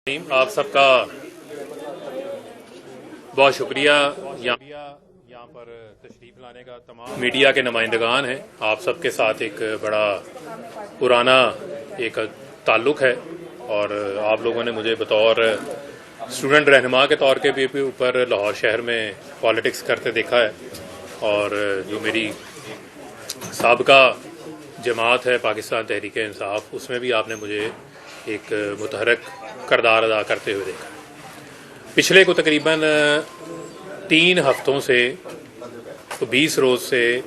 آپ سب کا بہت شکریہ یہاں پر تشریف لانے کا۔ تمام میڈیا کے نمائندگان ہیں، آپ سب کے ساتھ ایک بڑا پرانا ایک تعلق ہے اور آپ لوگوں نے مجھے بطور اسٹوڈنٹ رہنما کے طور کے بھی اوپر لاہور شہر میں پالیٹکس کرتے دیکھا ہے، اور جو میری سابقہ جماعت ہے پاکستان تحریک انصاف، اس میں بھی آپ نے مجھے ایک متحرک کردار ادا کرتے ہوئے دیکھا۔ پچھلے کو تقریباً 3 ہفتوں سے 20 روز سے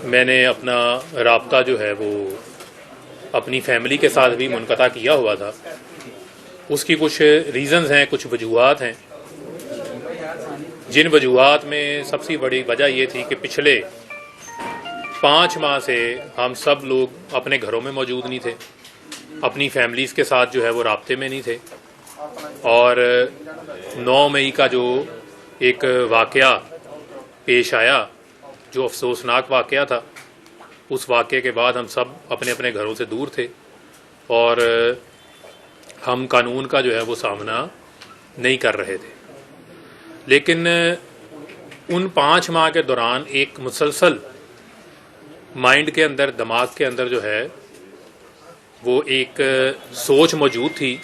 میں نے اپنا رابطہ جو ہے وہ اپنی فیملی کے ساتھ بھی منقطع کیا ہوا تھا۔ اس کی کچھ ریزنز ہیں، کچھ وجوہات ہیں، جن وجوہات میں سب سے بڑی وجہ یہ تھی کہ پچھلے 5 ماہ سے ہم سب لوگ اپنے گھروں میں موجود نہیں تھے، اپنی فیملیز کے ساتھ جو ہے وہ رابطے میں نہیں تھے، اور 9 مئی کا جو ایک واقعہ پیش آیا، جو افسوسناک واقعہ تھا، اس واقعے کے بعد ہم سب اپنے اپنے گھروں سے دور تھے اور ہم قانون کا جو ہے وہ سامنا نہیں کر رہے تھے۔ لیکن ان 5 ماہ کے دوران ایک مسلسل مائنڈ کے اندر، دماغ کے اندر جو ہے وہ ایک سوچ موجود تھی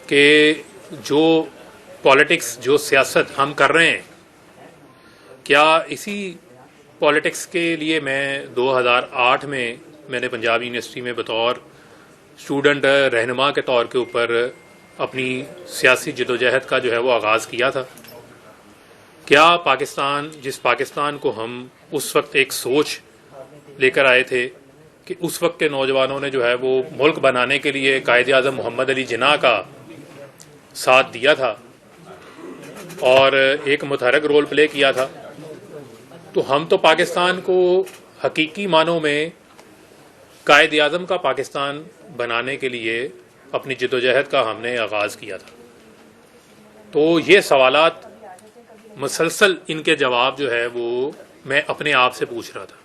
کہ جو پالیٹکس، جو سیاست ہم کر رہے ہیں، کیا اسی پالیٹکس کے لیے میں 2008 میں نے پنجاب یونیورسٹی میں بطور اسٹوڈنٹ رہنما کے طور کے اوپر اپنی سیاسی جدوجہد کا جو ہے وہ آغاز کیا تھا، کیا پاکستان، جس پاکستان کو ہم اس وقت ایک سوچ لے کر آئے تھے کہ اس وقت کے نوجوانوں نے جو ہے وہ ملک بنانے کے لیے قائد اعظم محمد علی جناح کا ساتھ دیا تھا اور ایک متحرک رول پلے کیا تھا، تو ہم تو پاکستان کو حقیقی معنوں میں قائد اعظم کا پاکستان بنانے کے لیے اپنی جدوجہد کا ہم نے آغاز کیا تھا۔ تو یہ سوالات مسلسل، ان کے جواب جو ہے وہ میں اپنے آپ سے پوچھ رہا تھا،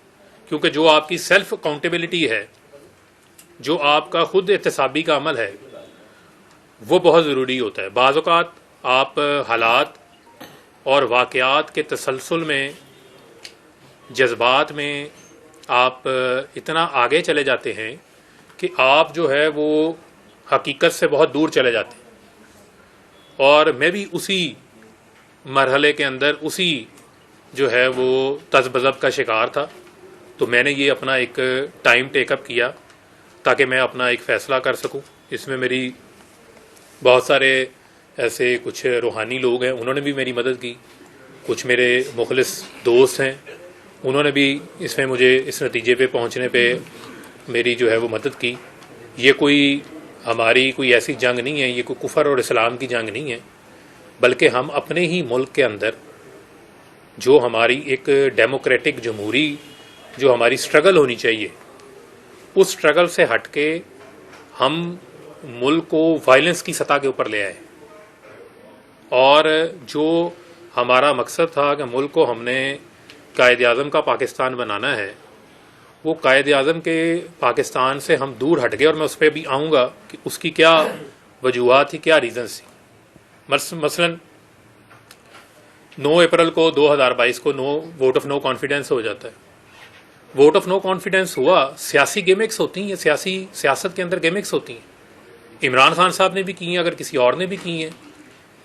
کیونکہ جو آپ کی سیلف اکاؤنٹیبلٹی ہے، جو آپ کا خود احتسابی کا عمل ہے، وہ بہت ضروری ہوتا ہے۔ بعض اوقات آپ حالات اور واقعات کے تسلسل میں، جذبات میں آپ اتنا آگے چلے جاتے ہیں کہ آپ جو ہے وہ حقیقت سے بہت دور چلے جاتے ہیں، اور میں بھی اسی مرحلے کے اندر، اسی جو ہے وہ تذبذب کا شکار تھا۔ تو میں نے یہ اپنا ایک ٹائم ٹیک اپ کیا تاکہ میں اپنا ایک فیصلہ کر سکوں۔ اس میں میری بہت سارے ایسے کچھ روحانی لوگ ہیں، انہوں نے بھی میری مدد کی، کچھ میرے مخلص دوست ہیں، انہوں نے بھی اس میں مجھے اس نتیجے پہ پہنچنے پہ میری جو ہے وہ مدد کی۔ یہ کوئی ہماری کوئی ایسی جنگ نہیں ہے، یہ کوئی کفر اور اسلام کی جنگ نہیں ہے، بلکہ ہم اپنے ہی ملک کے اندر جو ہماری ایک ڈیموکریٹک جمہوری جو ہماری سٹرگل ہونی چاہیے، اس سٹرگل سے ہٹ کے ہم ملک کو وائلنس کی سطح کے اوپر لے آئے، اور جو ہمارا مقصد تھا کہ ملک کو ہم نے قائد اعظم کا پاکستان بنانا ہے، وہ قائد اعظم کے پاکستان سے ہم دور ہٹ گئے، اور میں اس پہ بھی آؤں گا کہ اس کی کیا وجوہات تھی، کیا ریزنز تھی۔ مثلاً 9 اپریل کو 2022 کو ووٹ آف نو کانفیڈنس ہو جاتا ہے۔ ووٹ آف نو کانفیڈنس ہوا، سیاسی گیمکس ہوتی ہیں، سیاست کے اندر گیمکس ہوتی ہیں، عمران خان صاحب نے بھی کی ہیں، اگر کسی اور نے بھی کی ہیں،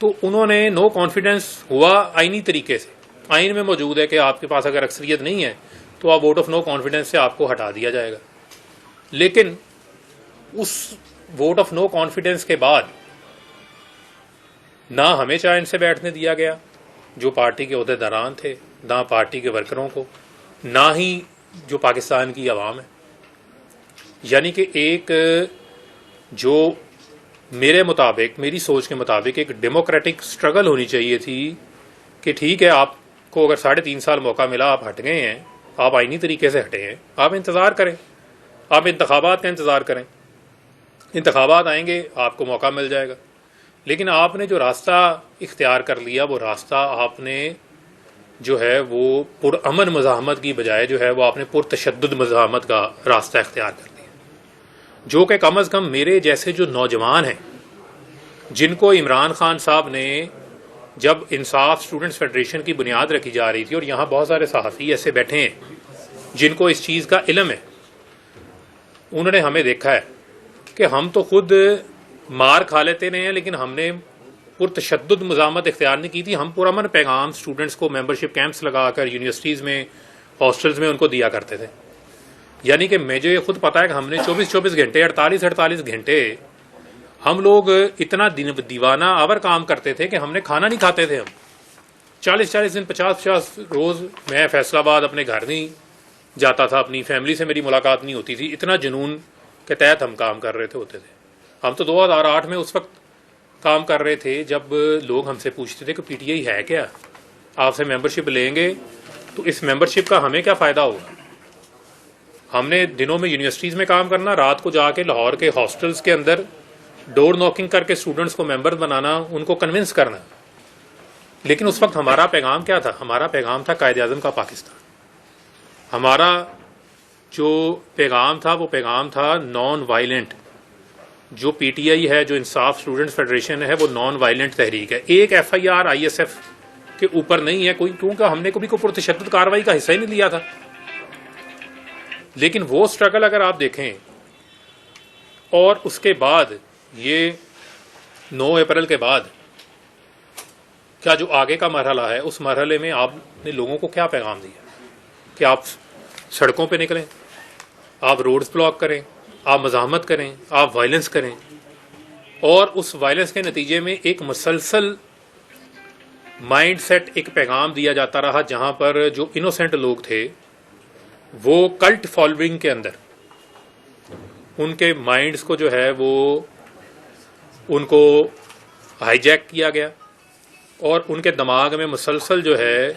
تو انہوں نے نو کانفیڈنس ہوا آئینی طریقے سے، آئین میں موجود ہے کہ آپ کے پاس اگر اکثریت نہیں ہے تو آپ ووٹ آف نو کانفیڈنس سے آپ کو ہٹا دیا جائے گا۔ لیکن اس ووٹ آف نو کانفیڈنس کے بعد نہ ہمیں چائن سے بیٹھنے دیا گیا جو پارٹی کے عہدیداران تھے، نہ پارٹی کے ورکروں کو، نہ ہی جو پاکستان کی عوام ہے۔ یعنی کہ ایک جو میرے مطابق، میری سوچ کے مطابق ایک ڈیموکریٹک سٹرگل ہونی چاہیے تھی کہ ٹھیک ہے، آپ کو اگر 3.5 سال موقع ملا، آپ ہٹ گئے ہیں، آپ آئینی طریقے سے ہٹے ہیں، آپ انتظار کریں، آپ انتخابات کا انتظار کریں، انتخابات آئیں گے، آپ کو موقع مل جائے گا۔ لیکن آپ نے جو راستہ اختیار کر لیا، وہ راستہ آپ نے جو ہے وہ پرامن مزاحمت کی بجائے جو ہے وہ آپ نے پرتشدد مزاحمت کا راستہ اختیار کر لیا۔ جو کہ کم از کم میرے جیسے جو نوجوان ہیں جن کو عمران خان صاحب نے جب انصاف اسٹوڈنٹس فیڈریشن کی بنیاد رکھی جا رہی تھی، اور یہاں بہت سارے صحافی ایسے بیٹھے ہیں جن کو اس چیز کا علم ہے، انہوں نے ہمیں دیکھا ہے کہ ہم تو خود مار کھا لیتے رہے ہیں لیکن ہم نے پرتشدد مزاحمت اختیار نہیں کی تھی. ہم پرامن پیغام اسٹوڈنٹس کو ممبرشپ کیمپس لگا کر یونیورسٹیز میں ہاسٹلز میں ان کو دیا کرتے تھے. یعنی کہ مجھے یہ خود پتا ہے کہ ہم نے 24 گھنٹے 48 گھنٹے ہم لوگ اتنا دیوانہ آور کام کرتے تھے کہ ہم نے کھانا نہیں کھاتے تھے. ہم 40 دن 50 روز میں فیصل آباد اپنے گھر نہیں جاتا تھا، اپنی فیملی سے میری ملاقات نہیں ہوتی تھی. اتنا جنون کے تحت ہم کام کر رہے ہوتے تھے. ہم تو 2008 میں اس وقت کام کر رہے تھے جب لوگ ہم سے پوچھتے تھے کہ پی ٹی آئی ہے کیا، آپ سے ممبرشپ لیں گے تو اس ممبرشپ کا ہمیں کیا فائدہ ہوگا. ہم نے دنوں میں یونیورسٹیز میں کام کرنا، رات کو جا کے لاہور کے ہاسٹلز کے اندر ڈور نوکنگ کر کے اسٹوڈنٹس کو ممبر بنانا، ان کو کنونس کرنا. لیکن اس وقت ہمارا پیغام کیا تھا؟ ہمارا پیغام تھا قائد اعظم کا پاکستان. ہمارا جو پیغام تھا وہ پیغام تھا نان وائلنٹ. جو پی ٹی آئی ہے، جو انصاف اسٹوڈنٹس فیڈریشن ہے، وہ نان وائلنٹ تحریک ہے. ایک F I R I S F کے اوپر نہیں ہے کوئی، کیونکہ ہم نے کبھی کوئی پرتشدد کارروائی کا حصہ ہی نہیں لیا تھا. لیکن وہ سٹرگل اگر آپ دیکھیں، اور اس کے بعد یہ 9 اپریل کے بعد کیا جو آگے کا مرحلہ ہے، اس مرحلے میں آپ نے لوگوں کو کیا پیغام دیا کہ آپ سڑکوں پہ نکلیں، آپ روڈز بلاک کریں، آپ مزاحمت کریں، آپ وائلنس کریں. اور اس وائلنس کے نتیجے میں ایک مسلسل مائنڈ سیٹ، ایک پیغام دیا جاتا رہا جہاں پر جو انوسینٹ لوگ تھے وہ کلٹ فالوئنگ کے اندر ان کے مائنڈز کو جو ہے وہ ان کو ہائی جیک کیا گیا، اور ان کے دماغ میں مسلسل جو ہے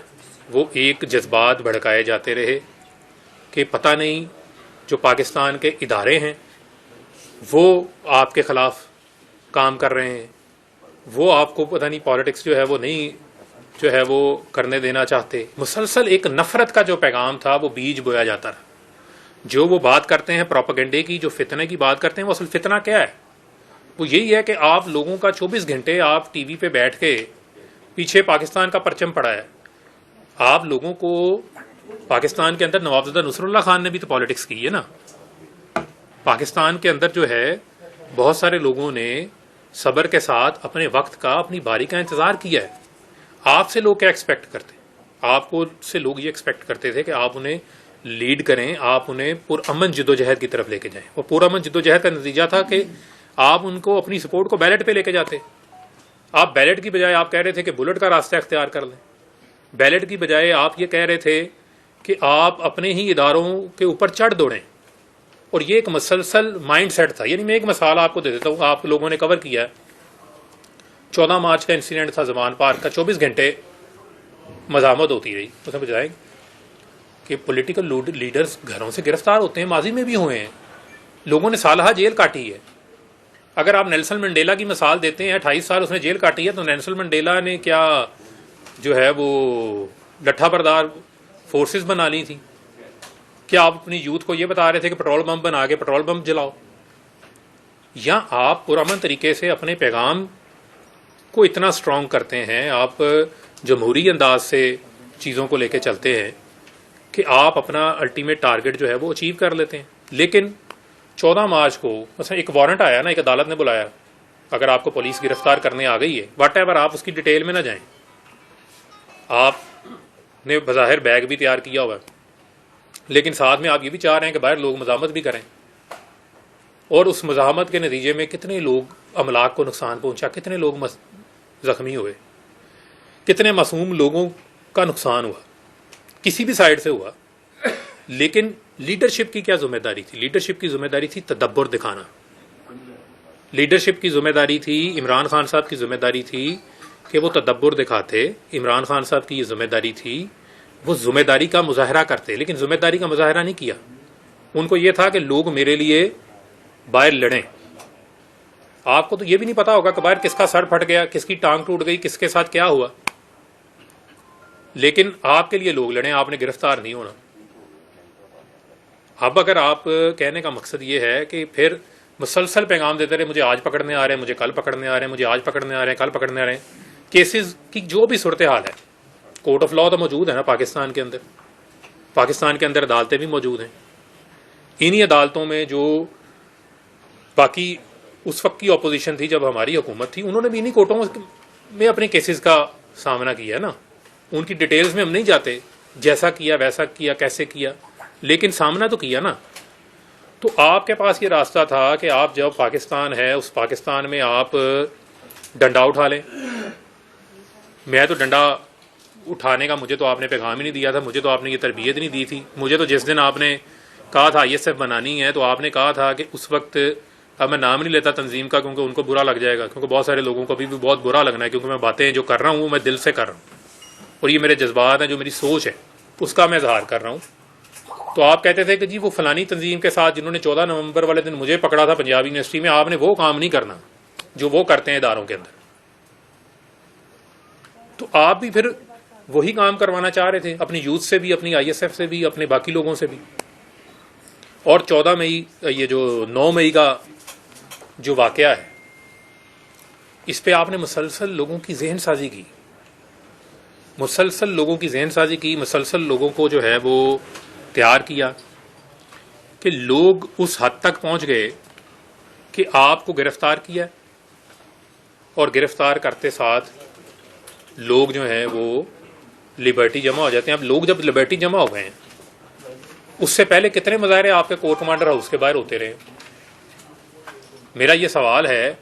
وہ ایک جذبات بھڑکائے جاتے رہے کہ پتہ نہیں جو پاکستان کے ادارے ہیں وہ آپ کے خلاف کام کر رہے ہیں، وہ آپ کو پتہ نہیں پالیٹکس جو ہے وہ نہیں جو ہے وہ کرنے دینا چاہتے. مسلسل ایک نفرت کا جو پیغام تھا وہ بیج بویا جاتا رہا. جو وہ بات کرتے ہیں پروپیگنڈے کی، جو فتنے کی بات کرتے ہیں، وہ اصل فتنہ کیا ہے؟ وہ یہی ہے کہ آپ لوگوں کا 24 گھنٹے آپ ٹی وی پہ بیٹھ کے پیچھے پاکستان کا پرچم پڑا ہے. آپ لوگوں کو پاکستان کے اندر نوابزدہ نصر اللہ خان نے بھی تو پالیٹکس کی ہے نا. پاکستان کے اندر جو ہے بہت سارے لوگوں نے صبر کے ساتھ اپنے وقت کا، اپنی باری کا انتظار کیا ہے. آپ سے لوگ کیا ایکسپیکٹ کرتے؟ آپ کو سے لوگ یہ ایکسپیکٹ کرتے تھے کہ آپ انہیں لیڈ کریں، آپ انہیں پرامن جدوجہد کی طرف لے کے جائیں. وہ پرامن جدوجہد کا نتیجہ تھا کہ آپ ان کو اپنی سپورٹ کو بیلٹ پہ لے کے جاتے. آپ بیلٹ کی بجائے آپ کہہ رہے تھے کہ بلٹ کا راستہ اختیار کر لیں. بیلٹ کی بجائے آپ یہ کہہ رہے تھے کہ آپ اپنے ہی اداروں کے اوپر چڑھ دوڑیں. اور یہ ایک مسلسل مائنڈ سیٹ تھا. یعنی میں ایک مثال آپ کو دے دیتا ہوں، آپ لوگوں نے کور کیا ہے. 14 مارچ کا انسیڈنٹ تھا زمان پارک کا. 24 گھنٹے مزاحمت ہوتی رہی. اس میں بجائے کہ پولیٹیکل لیڈرز گھروں سے گرفتار ہوتے ہیں، ماضی میں بھی ہوئے ہیں، لوگوں نے سالہ جیل کاٹی ہے. اگر آپ نیلسن منڈیلا کی مثال دیتے ہیں، 28 سال اس نے جیل کاٹی ہے، تو نیلسن منڈیلا نے کیا جو ہے وہ لٹھا بردار فورسز بنا لی تھی؟ کیا آپ اپنی یوتھ کو یہ بتا رہے تھے کہ پٹرول بم بنا کے پٹرول بم جلاؤ؟ یا آپ پرامن طریقے سے اپنے پیغام کو اتنا سٹرونگ کرتے ہیں، آپ جمہوری انداز سے چیزوں کو لے کے چلتے ہیں کہ آپ اپنا الٹیمیٹ ٹارگٹ جو ہے وہ اچیو کر لیتے ہیں. لیکن 14 مارچ کو مثلا ایک وارنٹ آیا نا، ایک عدالت نے بلایا، اگر آپ کو پولیس گرفتار کرنے آ گئی ہے واٹ ایور، آپ اس کی ڈیٹیل میں نہ جائیں. آپ نے بظاہر بیگ بھی تیار کیا ہوا ہے، لیکن ساتھ میں آپ یہ بھی چاہ رہے ہیں کہ باہر لوگ مزاحمت بھی کریں. اور اس مزاحمت کے نتیجے میں کتنے لوگ املاک کو نقصان پہنچا، کتنے لوگ زخمی ہوئے، کتنے معصوم لوگوں کا نقصان ہوا، کسی بھی سائڈ سے ہوا. لیکن لیڈرشپ کی کیا ذمہ داری تھی؟ لیڈرشپ کی ذمہ داری تھی تدبر دکھانا. لیڈرشپ کی ذمہ داری تھی، عمران خان صاحب کی ذمہ داری تھی کہ وہ تدبر دکھاتے. عمران خان صاحب کی یہ ذمہ داری تھی، وہ ذمہ داری کا مظاہرہ کرتے. لیکن ذمہ داری کا مظاہرہ نہیں کیا. ان کو یہ تھا کہ لوگ میرے لیے باہر لڑیں. آپ کو تو یہ بھی نہیں پتا ہوگا کہ باہر کس کا سر پھٹ گیا، کس کی ٹانگ ٹوٹ گئی، کس کے ساتھ کیا ہوا. لیکن آپ کے لیے لوگ لڑیں، آپ نے گرفتار نہیں ہونا. اب اگر آپ کہنے کا مقصد یہ ہے کہ پھر مسلسل پیغام دیتے رہے مجھے آج پکڑنے آ رہے ہیں، مجھے کل پکڑنے آ رہے ہیں، مجھے آج پکڑنے آ رہے ہیں، کل پکڑنے آ رہے ہیں. کیسز کی جو بھی صورتحال ہے، کورٹ آف لا تو موجود ہے نا پاکستان کے اندر، پاکستان کے اندر عدالتیں بھی موجود ہیں. انہی عدالتوں میں جو باقی اس وقت کی اپوزیشن تھی جب ہماری حکومت تھی، انہوں نے بھی انہی کورٹوں میں اپنے کیسز کا سامنا کیا ہے نا. ان کی ڈیٹیلز میں ہم نہیں جاتے، جیسا کیا ویسا کیا کیسے کیا، لیکن سامنا تو کیا نا. تو آپ کے پاس یہ راستہ تھا کہ آپ جب پاکستان ہے اس پاکستان میں آپ ڈنڈا اٹھا لیں. میں تو ڈنڈا اٹھانے کا مجھے تو آپ نے پیغام ہی نہیں دیا تھا، مجھے تو آپ نے یہ تربیت نہیں دی تھی. مجھے تو جس دن آپ نے کہا تھا ISF بنانی ہے تو آپ نے کہا تھا کہ اس وقت، اب میں نام نہیں لیتا تنظیم کا کیونکہ ان کو برا لگ جائے گا، کیونکہ بہت سارے لوگوں کو ابھی بھی بہت برا لگنا ہے، کیونکہ میں باتیں جو کر رہا ہوں وہ میں دل سے کر رہا ہوں اور یہ میرے جذبات ہیں، جو میری سوچ ہے اس کا میں اظہار کر رہا ہوں. تو آپ کہتے تھے کہ جی وہ فلانی تنظیم کے ساتھ جنہوں نے 14 نومبر والے دن مجھے پکڑا تھا پنجاب یونیورسٹی میں، آپ نے وہ کام نہیں کرنا جو وہ کرتے ہیں اداروں کے اندر. تو آپ بھی پھر وہی کام کروانا چاہ رہے تھے اپنی یوتھ سے بھی، اپنی ISF سے بھی، اپنے باقی لوگوں سے بھی. اور 14 مئی، یہ جو 9 مئی کا جو واقعہ ہے، اس پہ آپ نے مسلسل لوگوں کی ذہن سازی کی، مسلسل لوگوں کی ذہن سازی کی، مسلسل لوگوں کو جو ہے وہ تیار کیا کہ لوگ اس حد تک پہنچ گئے کہ آپ کو گرفتار کیا، اور گرفتار کرتے ساتھ لوگ جو ہیں وہ لبرٹی جمع ہو جاتے ہیں. اب لوگ جب لبرٹی جمع ہو گئے ہیں، اس سے پہلے کتنے مظاہرے آپ کے کور کمانڈر ہاؤس کے باہر ہوتے رہے؟ میرا یہ سوال ہے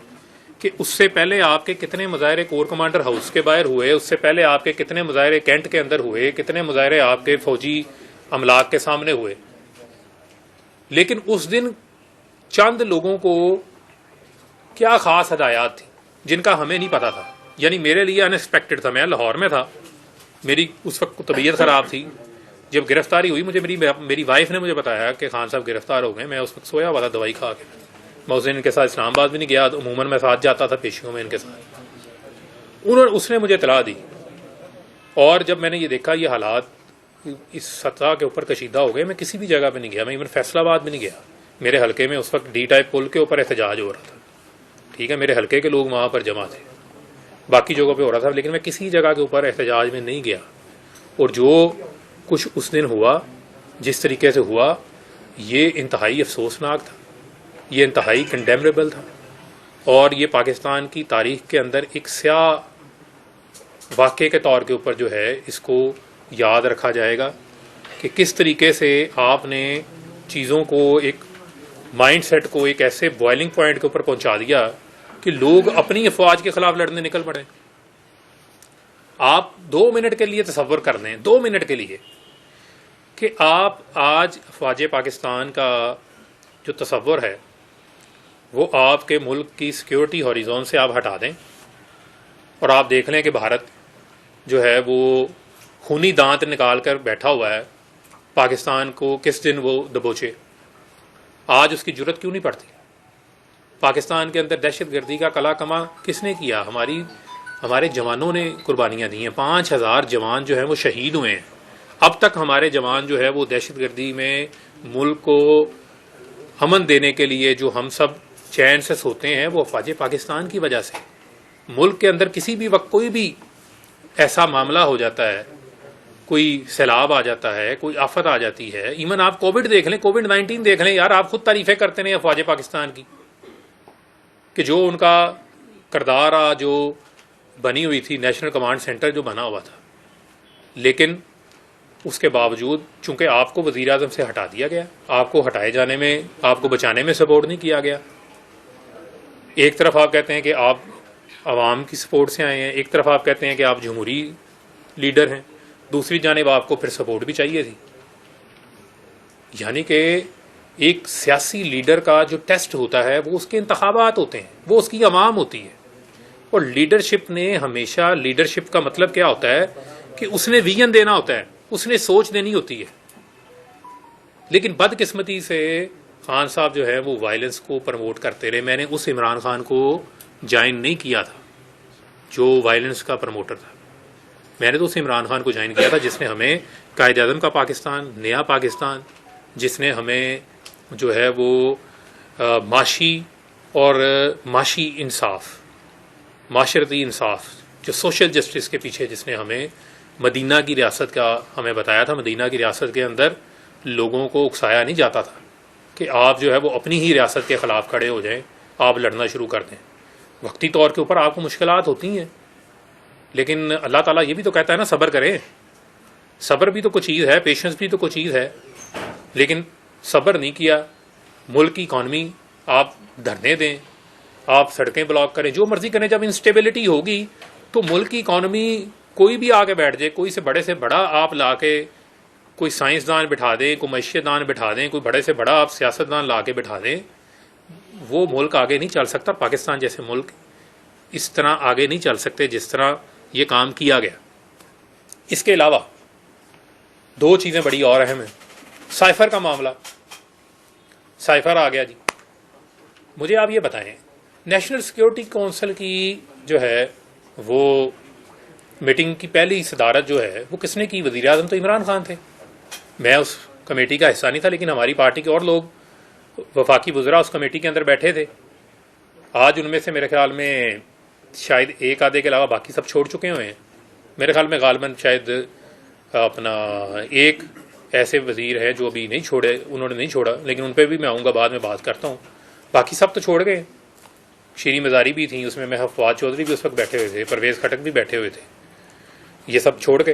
کہ اس سے پہلے آپ کے کتنے مظاہرے کور کمانڈر ہاؤس کے باہر ہوئے، اس سے پہلے آپ کے کتنے مظاہرے کینٹ کے اندر ہوئے، کتنے مظاہرے آپ کے فوجی املاک کے سامنے ہوئے. لیکن اس دن چند لوگوں کو کیا خاص ہدایات تھی جن کا ہمیں نہیں پتا تھا. یعنی میرے لیے ان ایکسپیکٹڈ تھا. میں لاہور میں تھا، میری اس وقت طبیعت خراب تھی. جب گرفتاری ہوئی مجھے میری وائف نے مجھے بتایا کہ خان صاحب گرفتار ہو گئے. میں اس وقت سویا ہوا تھا دوائی کھا کے. میں اس دن ان کے ساتھ اسلام آباد بھی نہیں گیا، عموماً میں ساتھ جاتا تھا پیشیوں میں ان کے ساتھ. اس نے مجھے اطلاع دی، اور جب میں نے یہ دیکھا یہ حالات اس سطح کے اوپر کشیدہ ہو گئے، میں کسی بھی جگہ پہ نہیں گیا. میں ایون فیصل آباد بھی نہیں گیا. میرے حلقے میں اس وقت D ٹائپ پل کے اوپر احتجاج ہو رہا تھا، ٹھیک ہے، میرے حلقے کے لوگ وہاں پر جمع تھے، باقی جگہوں پہ ہو رہا تھا، لیکن میں کسی جگہ کے اوپر احتجاج میں نہیں گیا. اور جو کچھ اس دن ہوا، جس طریقے سے ہوا، یہ انتہائی افسوسناک تھا، یہ انتہائی کنڈیمنیبل تھا، اور یہ پاکستان کی تاریخ کے اندر ایک سیاہ واقعے کے طور کے اوپر جو ہے اس کو یاد رکھا جائے گا کہ کس طریقے سے آپ نے چیزوں کو، ایک مائنڈ سیٹ کو ایک ایسے بوائلنگ پوائنٹ کے اوپر پہنچا دیا کہ لوگ اپنی افواج کے خلاف لڑنے نکل پڑے. آپ 2 منٹ کے لیے تصور کر لیں، 2 منٹ کے لیے، کہ آپ آج افواج پاکستان کا جو تصور ہے وہ آپ کے ملک کی سیکیورٹی ہاریزون سے آپ ہٹا دیں، اور آپ دیکھ لیں کہ بھارت جو ہے وہ خونی دانت نکال کر بیٹھا ہوا ہے پاکستان کو کس دن وہ دبوچے. آج اس کی جرت کیوں نہیں پڑتی؟ پاکستان کے اندر دہشت گردی کا کلا کما کس نے کیا؟ ہمارے جوانوں نے قربانیاں دی ہیں. 5000 جوان جو ہیں وہ شہید ہوئے ہیں. اب تک ہمارے جوان جو ہے وہ دہشت گردی میں ملک کو امن دینے کے لیے جو ہم سب چین سے سوتے ہیں وہ افواج پاکستان کی وجہ سے. ملک کے اندر کسی بھی وقت کوئی بھی ایسا معاملہ ہو جاتا ہے، کوئی سیلاب آ جاتا ہے، کوئی آفت آ جاتی ہے، ایون آپ کووڈ دیکھ لیں، کووڈ-19 دیکھ لیں، یار آپ خود تعریفیں کرتے ہیں افواج پاکستان کی کہ جو ان کا کردار جو بنی ہوئی تھی، نیشنل کمانڈ سینٹر جو بنا ہوا تھا، لیکن اس کے باوجود چونکہ آپ کو وزیر اعظم سے ہٹا دیا گیا، آپ کو ہٹائے جانے میں، آپ کو بچانے میں سپورٹ نہیں کیا گیا. ایک طرف آپ کہتے ہیں کہ آپ عوام کی سپورٹ سے آئے ہیں، ایک طرف آپ کہتے ہیں کہ آپ جمہوری لیڈر ہیں، دوسری جانب آپ کو پھر سپورٹ بھی چاہیے تھی. یعنی کہ ایک سیاسی لیڈر کا جو ٹیسٹ ہوتا ہے وہ اس کے انتخابات ہوتے ہیں، وہ اس کی عوام ہوتی ہے. اور لیڈرشپ نے ہمیشہ، لیڈرشپ کا مطلب کیا ہوتا ہے کہ اس نے ویژن دینا ہوتا ہے، اس نے سوچ دینی ہوتی ہے. لیکن بدقسمتی سے خان صاحب جو ہے وہ وائلنس کو پروموٹ کرتے رہے. میں نے اس عمران خان کو جوائن نہیں کیا تھا جو وائلنس کا پروموٹر تھا. میں نے تو اس عمران خان کو جوائن کیا تھا جس نے ہمیں قائد اعظم کا پاکستان، نیا پاکستان، جس نے ہمیں جو ہے وہ معاشی اور معاشی انصاف، معاشرتی انصاف، جو سوشل جسٹس کے پیچھے جس نے ہمیں مدینہ کی ریاست کا ہمیں بتایا تھا. مدینہ کی ریاست کے اندر لوگوں کو اکسایا نہیں جاتا تھا کہ آپ جو ہے وہ اپنی ہی ریاست کے خلاف کھڑے ہو جائیں، آپ لڑنا شروع کر دیں. وقتی طور کے اوپر آپ کو مشکلات ہوتی ہیں، لیکن اللہ تعالیٰ یہ بھی تو کہتا ہے نا صبر کریں. صبر بھی تو کوئی چیز ہے، پیشنس بھی تو کوئی چیز ہے. لیکن صبر نہیں کیا، ملک کی اکانومی آپ دھرنے دیں، آپ سڑکیں بلاک کریں، جو مرضی کریں. جب انسٹیبلٹی ہوگی تو ملک کی اکانومی کوئی بھی آ کے بیٹھ جائے، کوئی سے بڑا آپ لا کے کوئی سائنسدان بٹھا دیں، کوئی معیشت دان بٹھا دیں، کوئی بڑے سے بڑا آپ سیاستدان لا کے بٹھا دیں، وہ ملک آگے نہیں چل سکتا. پاکستان جیسے ملک اس طرح آگے نہیں چل سکتے جس طرح یہ کام کیا گیا. اس کے علاوہ دو چیزیں بڑی اور اہم ہیں. سائفر کا معاملہ، سائفر آ گیا جی. مجھے آپ یہ بتائیں، نیشنل سیکیورٹی کونسل کی جو ہے وہ میٹنگ کی پہلی صدارت جو ہے وہ کس نے کی؟ وزیر اعظم تو عمران خان تھے. میں اس کمیٹی کا حصہ نہیں تھا، لیکن ہماری پارٹی کے اور لوگ وفاقی وزراء اس کمیٹی کے اندر بیٹھے تھے. آج ان میں سے میرے خیال میں شاید ایک آدھے کے علاوہ باقی سب چھوڑ چکے ہوئے ہیں. میرے خیال میں غالباً شاید اپنا ایک ایسے وزیر ہے جو ابھی نہیں چھوڑے، انہوں نے نہیں چھوڑا، لیکن ان پہ بھی میں آؤں گا، بعد میں بات کرتا ہوں. باقی سب تو چھوڑ گئے. شیریں مزاری بھی تھیں اس میں فواد چودھری بھی اس وقت بیٹھے ہوئے تھے، پرویز خٹک بھی بیٹھے ہوئے تھے. یہ سب چھوڑ گئے.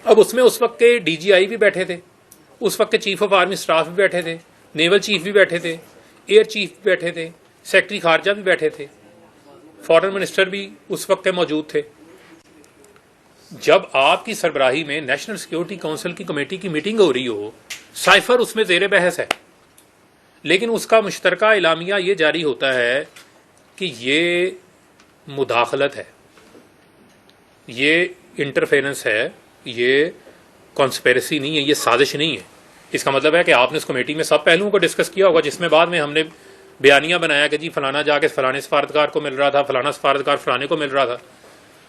اب اس میں اس وقت کے ڈی جی آئی بھی بیٹھے تھے، اس وقت کے چیف آف آرمی اسٹاف بھی بیٹھے تھے، نیول چیف بھی بیٹھے تھے، ایئر چیف بھی بیٹھے تھے، سیکرٹری خارجہ بھی بیٹھے تھے، فارن منسٹر بھی اس وقت کے موجود تھے. جب آپ کی سربراہی میں نیشنل سیکیورٹی کونسل کی کمیٹی کی میٹنگ ہو رہی ہو، سائفر اس میں زیر بحث ہے، لیکن اس کا مشترکہ اعلامیہ یہ جاری ہوتا ہے کہ یہ مداخلت ہے، یہ انٹرفیرنس ہے، یہ کانسپیریسی نہیں ہے، یہ سازش نہیں ہے. اس کا مطلب ہے کہ آپ نے اس کمیٹی میں سب پہلوؤں کو ڈسکس کیا ہوگا، جس میں بعد میں ہم نے بیانیہ بنایا کہ جی فلانا جا کے فلانے سفارتکار کو مل رہا تھا، فلانا سفارتکار فلانے کو مل رہا تھا.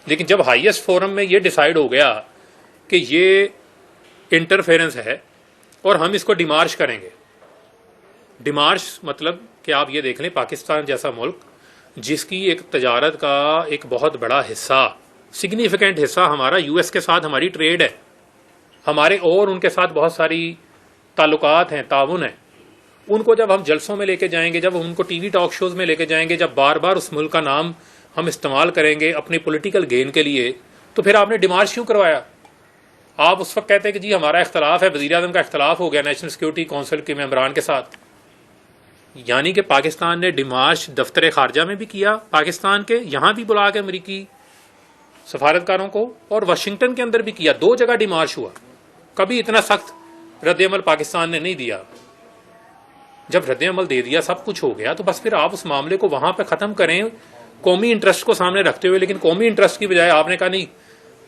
لیکن جب ہائیسٹ فورم میں یہ ڈیسائیڈ ہو گیا کہ یہ انٹرفیرنس ہے اور ہم اس کو ڈیمارش کریں گے. ڈیمارش مطلب کہ آپ یہ دیکھ لیں، پاکستان جیسا ملک جس کی ایک تجارت کا ایک بہت بڑا حصہ، سگنیفیکنٹ حصہ ہمارا یو ایس کے ساتھ ہماری ٹریڈ ہے، ہمارے اور ان کے ساتھ بہت ساری تعلقات ہیں، تعاون ہے. ان کو جب ہم جلسوں میں لے کے جائیں گے، جب ہم ان کو ٹی وی ٹاک شوز میں لے کے جائیں گے، جب بار بار اس ملک کا نام ہم استعمال کریں گے اپنے پولیٹیکل گین کے لیے، تو پھر آپ نے ڈیمارش کیوں کروایا؟ آپ اس وقت کہتے ہیں کہ جی ہمارا اختلاف ہے، وزیر اعظم کا اختلاف ہو گیا نیشنل سیکیورٹی کونسل کے ممبران کے ساتھ. یعنی کہ پاکستان نے ڈیمارش دفتر خارجہ میں بھی کیا، پاکستان کے یہاں بھی بلا کے امریکی سفارتکاروں کو، اور واشنگٹن کے اندر بھی کیا. دو جگہ ڈیمارش ہوا. کبھی اتنا سخت رد عمل پاکستان نے نہیں دیا. جب رد عمل دے دیا، سب کچھ ہو گیا، تو بس پھر آپ اس معاملے کو وہاں پہ ختم کریں قومی انٹرسٹ کو سامنے رکھتے ہوئے. لیکن قومی انٹرسٹ کی بجائے آپ نے کہا نہیں،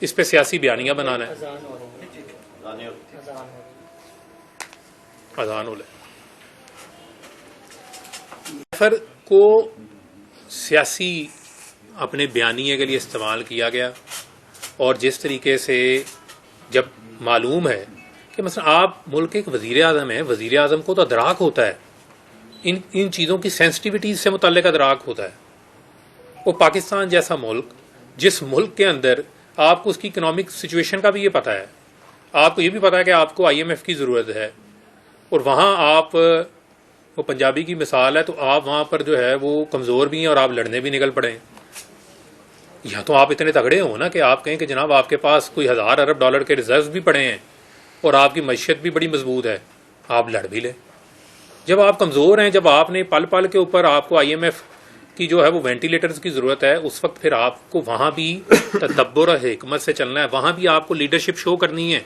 اس پہ سیاسی بیانیہ بنانا ہے. اذان ہو لے سفر کو سیاسی اپنے بیانیے کے لیے استعمال کیا گیا. اور جس طریقے سے جب معلوم ہے کہ مثلا آپ ملک کے ایک وزیر اعظم ہیں، وزیر اعظم کو تو ادراک ہوتا ہے ان چیزوں کی سینسٹیوٹیز سے متعلق ادراک ہوتا ہے. وہ پاکستان جیسا ملک، جس ملک کے اندر آپ کو اس کی اکنامک سچویشن کا بھی یہ پتہ ہے، آپ کو یہ بھی پتہ ہے کہ آپ کو آئی ایم ایف کی ضرورت ہے، اور وہاں آپ، وہ پنجابی کی مثال ہے، تو آپ وہاں پر جو ہے وہ کمزور بھی ہیں اور آپ لڑنے بھی نکل پڑے ہیں. یا تو آپ اتنے تگڑے ہوں نا کہ آپ کہیں کہ جناب آپ کے پاس کوئی 1000 ارب ڈالر کے ریزروز بھی پڑے ہیں اور آپ کی معیشت بھی بڑی مضبوط ہے، آپ لڑ بھی لیں. جب آپ کمزور ہیں، جب آپ نے پل پل کے اوپر آپ کو آئی ایم ایف کی جو ہے وہ وینٹیلیٹرز کی ضرورت ہے، اس وقت پھر آپ کو وہاں بھی تدبر اور حکمت سے چلنا ہے. وہاں بھی آپ کو لیڈرشپ شو کرنی ہے،